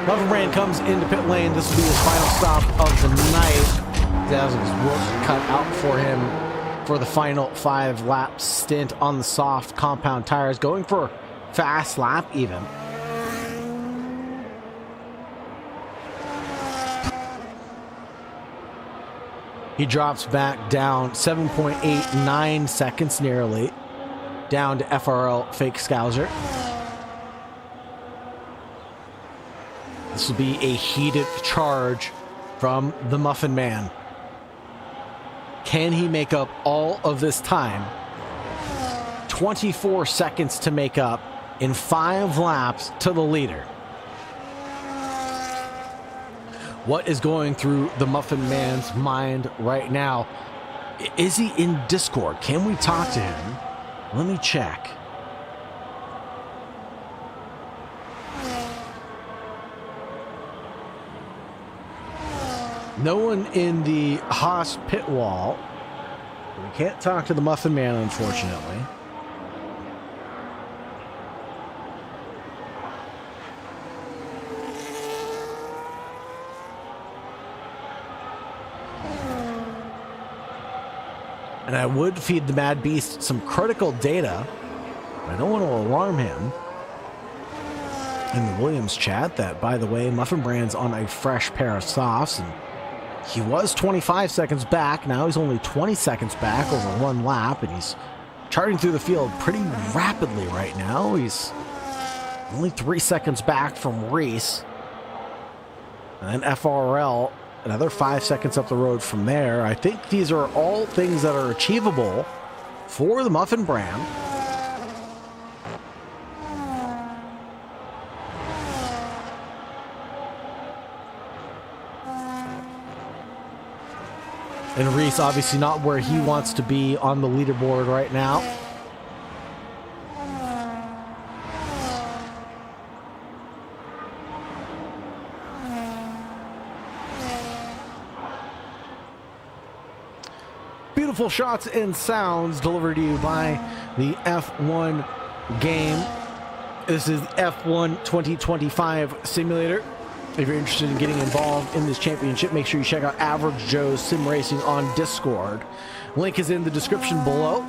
Muffin Brand comes into pit lane. This will be his final stop of the night. He has his work cut out for him for the final 5-lap stint on the soft compound tires, going for fast lap even. He drops back down 7.89 seconds nearly, down to FRL Fake Scouser. This will be a heated charge from the Muffin Man. Can he make up all of this time? 24 seconds to make up in 5 laps to the leader. What is going through the Muffin Man's mind right now? Is he in Discord? Can we talk to him? Let me check. No one in the Haas pit wall. We can't talk to the Muffin Man, unfortunately. And I would feed the Mad Beast some critical data. I don't want to alarm him. In the Williams chat that, by the way, Muffin Brand's on a fresh pair of softs, and he was 25 seconds back. Now he's only 20 seconds back over 1 lap, and he's charting through the field pretty rapidly right now. He's only 3 seconds back from Reese. And then FRL, another 5 seconds up the road from there. I think these are all things that are achievable for the Muffin Brand. And Reese obviously not where he wants to be on the leaderboard right now. Beautiful shots and sounds delivered to you by the F1 game. This is F1 2025 simulator. If you're interested in getting involved in this championship, make sure you check out Average Joe's Sim Racing on Discord. Link is in the description below.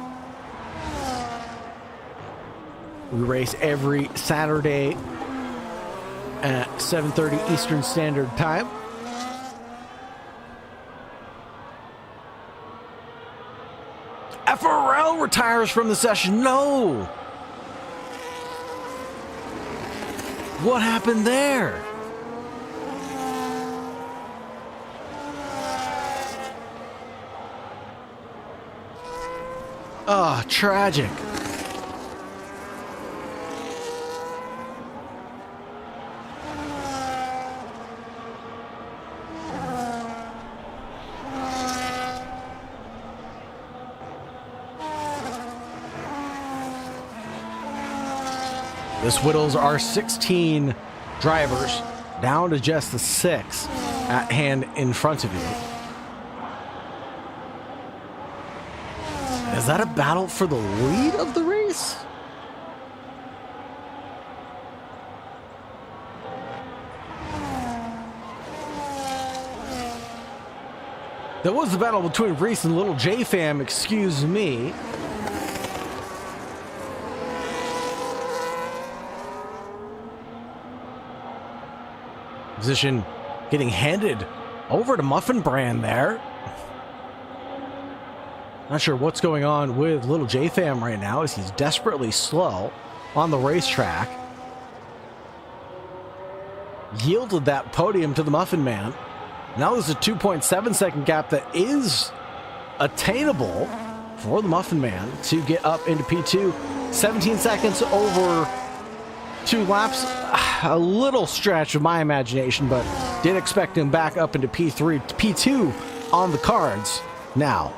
We race every Saturday at 7:30 Eastern Standard Time. FRL retires from the session. No! What happened there? Oh, tragic. This whittles our 16 drivers down to just the 6 at hand in front of you. Is that a battle for the lead of the race? That was the battle between Reese and Little J Fam, excuse me. Position getting handed over to Muffin Brand there. Not sure what's going on with Little J Fam right now as he's desperately slow on the racetrack. Yielded that podium to the Muffin Man. Now there's a 2.7 second gap that is attainable for the Muffin Man to get up into P2. 17 seconds over 2 laps. A little stretch of my imagination, but did expect him back up into P3. P2 on the cards now.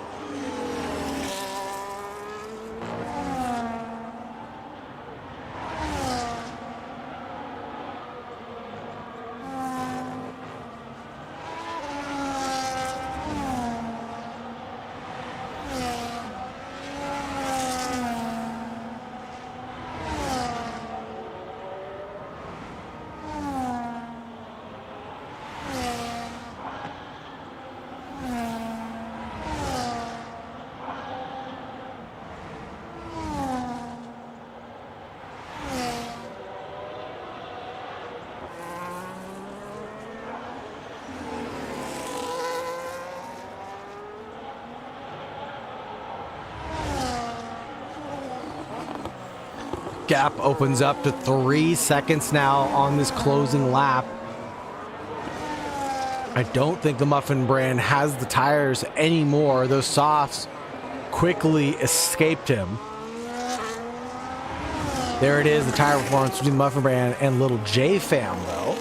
gap opens up to 3 seconds now on this closing lap. I don't think the Muffin brand has the tires anymore. Those softs quickly escaped him. There it is, the tire performance between Muffin brand and Little J Fam, though.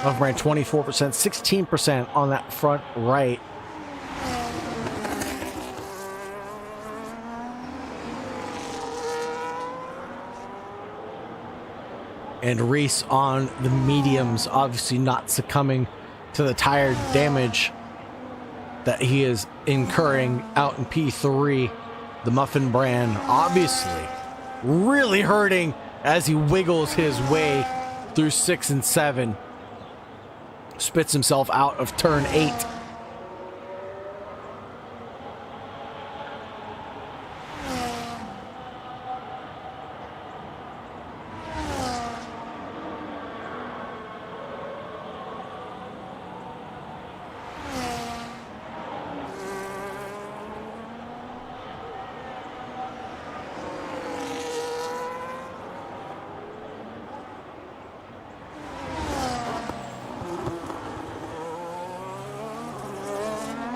Muffin brand 24%, 16% on that front right. And Reese on the mediums, obviously not succumbing to the tire damage that he is incurring out in P3. The Muffin brand obviously really hurting as he wiggles his way through 6 and 7. Spits himself out of turn 8.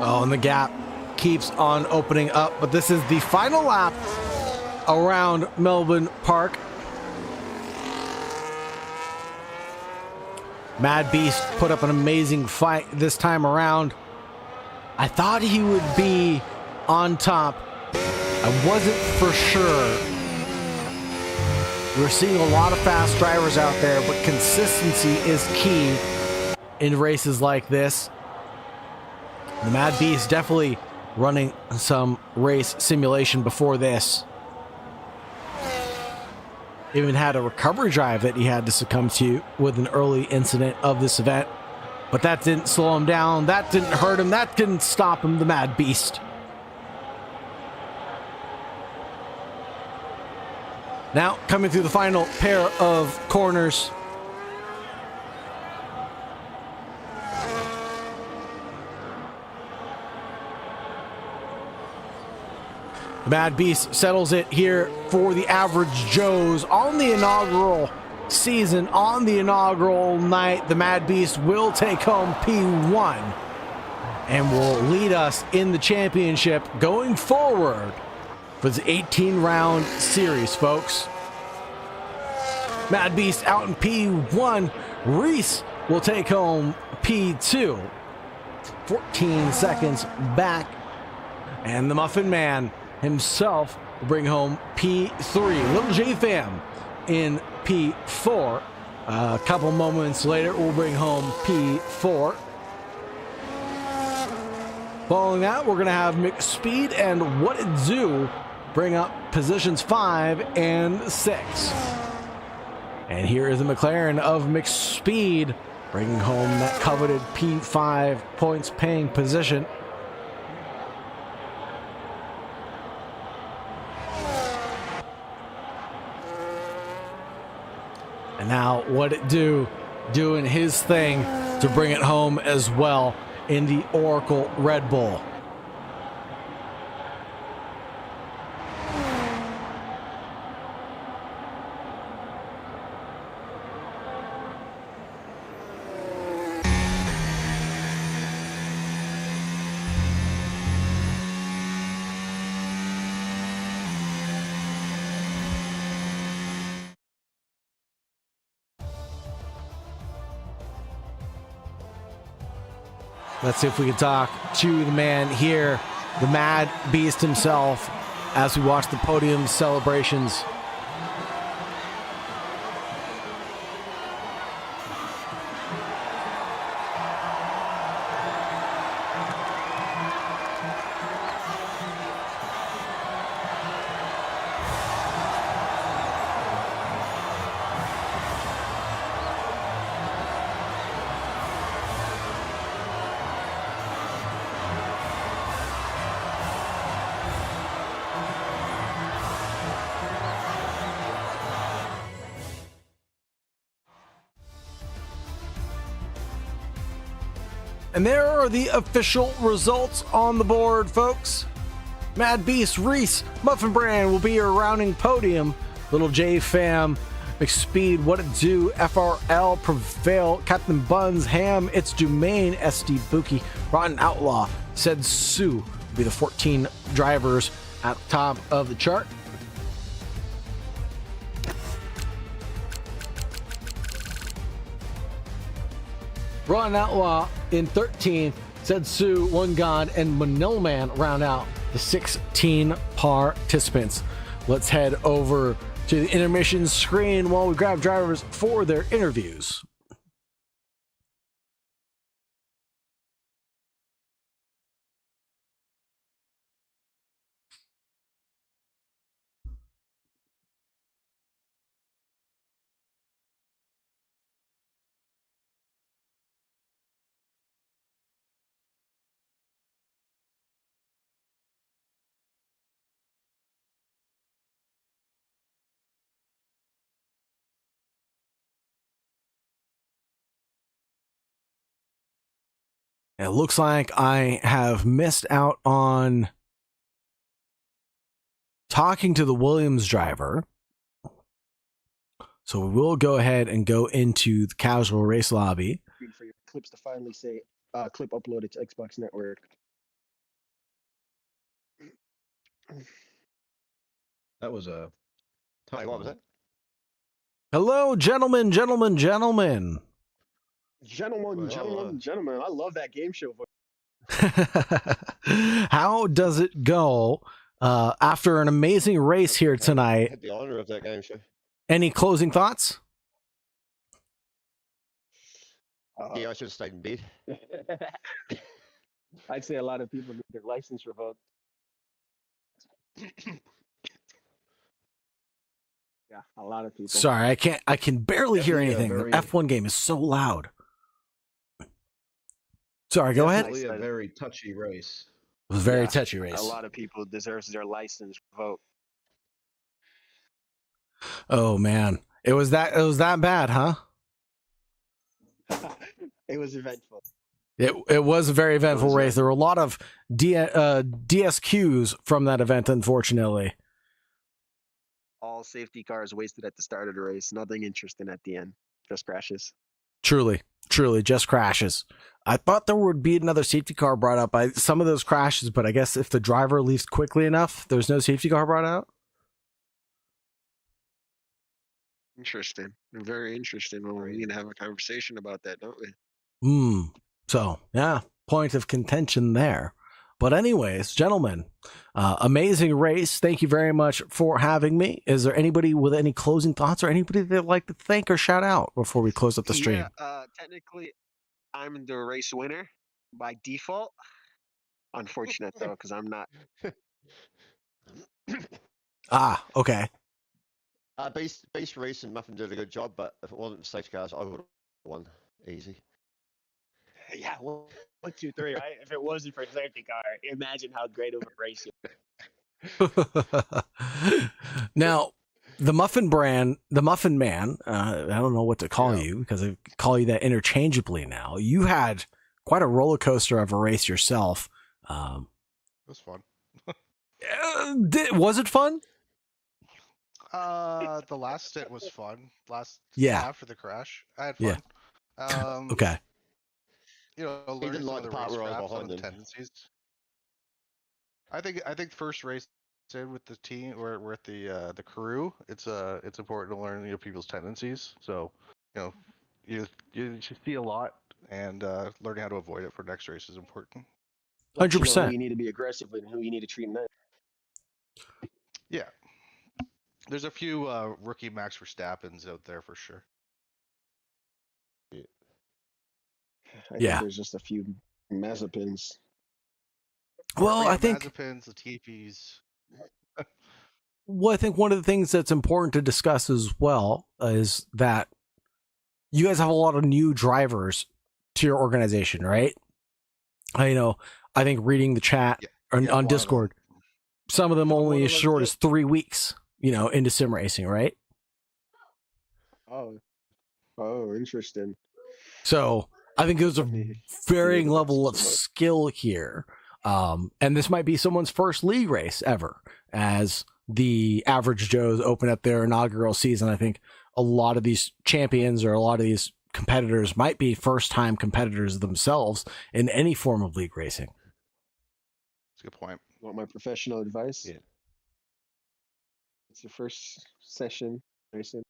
Oh, and the gap keeps on opening up, but this is the final lap around Melbourne Park. Mad Beast put up an amazing fight this time around. I thought he would be on top. I wasn't for sure. We're seeing a lot of fast drivers out there, but consistency is key in races like this. The Mad Beast definitely running some race simulation before this. Even had a recovery drive that he had to succumb to with an early incident of this event. But that didn't slow him down. That didn't hurt him. That didn't stop him, the Mad Beast. Now, coming through the final pair of corners. Mad Beast settles it here for the Average Joes on the inaugural season, on the inaugural night. The Mad Beast will take home P1 and will lead us in the championship going forward for the 18-round series, folks. Mad Beast out in P1. Reese will take home P2. 14 seconds back. And the Muffin Man himself will bring home P3. Little J Fam in P4. A couple moments later, we'll bring home P4. Following that, we're going to have McSpeed and What It Do bring up positions 5 and 6. And here is the McLaren of McSpeed bringing home that coveted P5 points paying position. And now What It Do doing his thing to bring it home as well in the Oracle Red Bull. Let's see if we can talk to the man here, the Mad Beast himself, as we watch the podium celebrations. And there are the official results on the board, folks. Mad Beast, Reese, Muffin Brand will be your rounding podium Little J Fam, McSpeed, What It Do, FRL, Prevail, Captain Buns, Ham, It's Dumaine, SD Buki, Rotten Outlaw, Said Sue will be the 14 drivers at the top of the chart. Rotten Outlaw in 13th, Said Sue, One God, and Manila Man round out the 16 participants. Let's head over to the intermission screen while we grab drivers for their interviews. It looks like I have missed out on talking to the Williams driver. So we will go ahead and go into the casual race lobby. For your clips to finally say clip uploaded to Xbox Network. That was a Wait, what was that? Hello, gentlemen. Gentlemen, Well, gentlemen, I love that game show. How does it go after an amazing race here I tonight? had the honor of that game show. Any closing thoughts? Yeah, I should have stayed in bed. I'd say a lot of people need their license revoked. Yeah, a lot of people. Sorry, I can barely hear Definitely a anything. The very- F1 game is so loud. Sorry, go ahead. It Definitely a very touchy race. was a very Yeah, touchy race. A lot of people deserves their license revoked. Oh man. It was that bad, huh? It was eventful. It was a very eventful was race. There were a lot of DSQs from that event, unfortunately. All safety cars wasted at the start of the race. Nothing interesting at the end. Just crashes. Truly, just crashes. I thought there would be another safety car brought up by some of those crashes, but I guess if the driver leaves quickly enough, there's no safety car brought out. Interesting. Very interesting. Well, we need to have a conversation about that, don't we? So yeah, point of contention there. But anyways, gentlemen, amazing race. Thank you very much for having me. Is there anybody with any closing thoughts or anybody they'd like to thank or shout out before we close up the stream? Yeah, technically, I'm the race winner by default. Unfortunate though, because I'm not. Ah, okay. Beast Race and Muffin did a good job, but if it wasn't for safety cars, I would have won easy. Yeah, 1, 2, 3. Right? If it wasn't for safety car, imagine how great of a race. Now, the Muffin brand, the Muffin Man, I don't know what to call you because I call you that interchangeably now. You had quite a roller coaster of a race yourself. It was fun. Was it fun? The last stint was fun. Yeah. After the crash, I had fun. Yeah. Okay. You know, learning didn't some like of the the part race where I was scraps, some behind of the him. tendencies. I think first race in with the team or with the crew, it's important to learn people's tendencies. So you see a lot, and learning how to avoid it for next race is important. 100%. Who you need to be aggressive with and who you need to treat nice. Yeah. There's a few rookie Max Verstappens out there for sure. I think Yeah. there's just a few Mazepins. Well, Yeah, I think Mazepins, Latifis. Well, I think one of the things that's important to discuss as well is that you guys have a lot of new drivers to your organization, right? I think reading the chat on one of them. Discord, some of them One only of as us short did. as 3 weeks, into sim racing, right? Oh, interesting. So I think there's a Definitely varying need level of lessons. skill here. And this might be someone's first league race ever, as the Average Joes open up their inaugural season. I think a lot of these champions or a lot of these competitors might be first-time competitors themselves in any form of league racing. That's a good point. Want my professional advice? Yeah. It's your first session racing,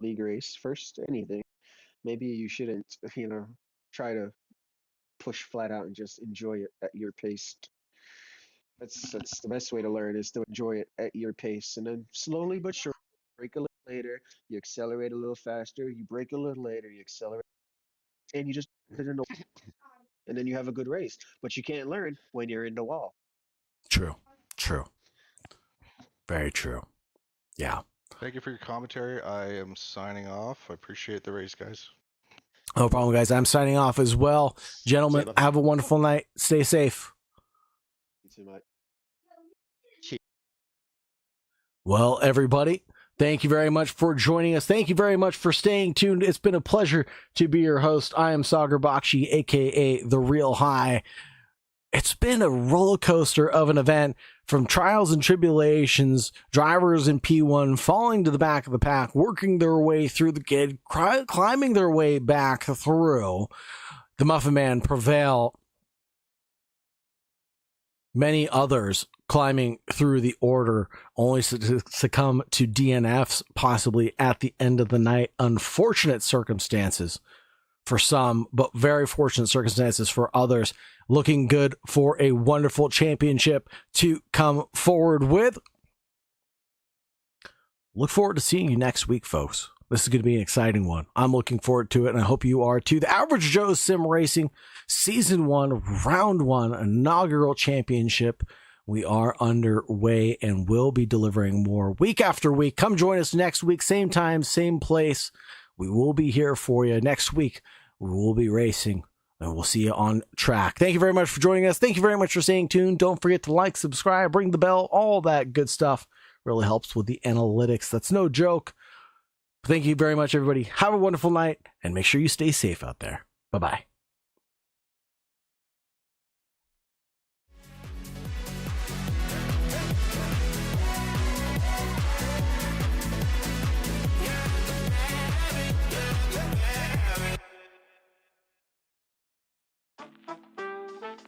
league race, first anything. Maybe you shouldn't, try to push flat out and just enjoy it at your pace. That's the best way to learn, is to enjoy it at your pace, and then slowly but surely break a little later, you accelerate a little faster, you break a little later, you accelerate, and you just put it in the and then you have a good race. But you can't learn when you're in the wall. True. Very true. Yeah. Thank you for your commentary. I am signing off. I appreciate the race, guys. No problem, guys. I'm signing off as well. Gentlemen, Same. have a wonderful night. Stay safe. You too much. Well, everybody, thank you very much for joining us. Thank you very much for staying tuned. It's been a pleasure to be your host. I am Sagar Bakshi, aka The Real High. It's been a roller coaster of an event, from trials and tribulations, drivers in P1 falling to the back of the pack, working their way through the grid, climbing their way back through. The Muffin Man prevail. Many others climbing through the order, only to succumb to DNFs, possibly at the end of the night. Unfortunate circumstances for some, but very fortunate circumstances for others. Looking good for a wonderful championship to come forward with. Look forward to seeing you next week, folks. This is going to be an exciting one. I'm looking forward to it, and I hope you are too. The Average Joe Sim Racing Season 1, Round 1 inaugural championship. We are underway and will be delivering more week after week. Come join us next week, same time, same place. We will be here for you next week. We will be racing, and we'll see you on track. Thank you very much for joining us. Thank you very much for staying tuned. Don't forget to like, subscribe, ring the bell, all that good stuff. Really helps with the analytics. That's no joke. Thank you very much, everybody. Have a wonderful night, and make sure you stay safe out there. Bye-bye.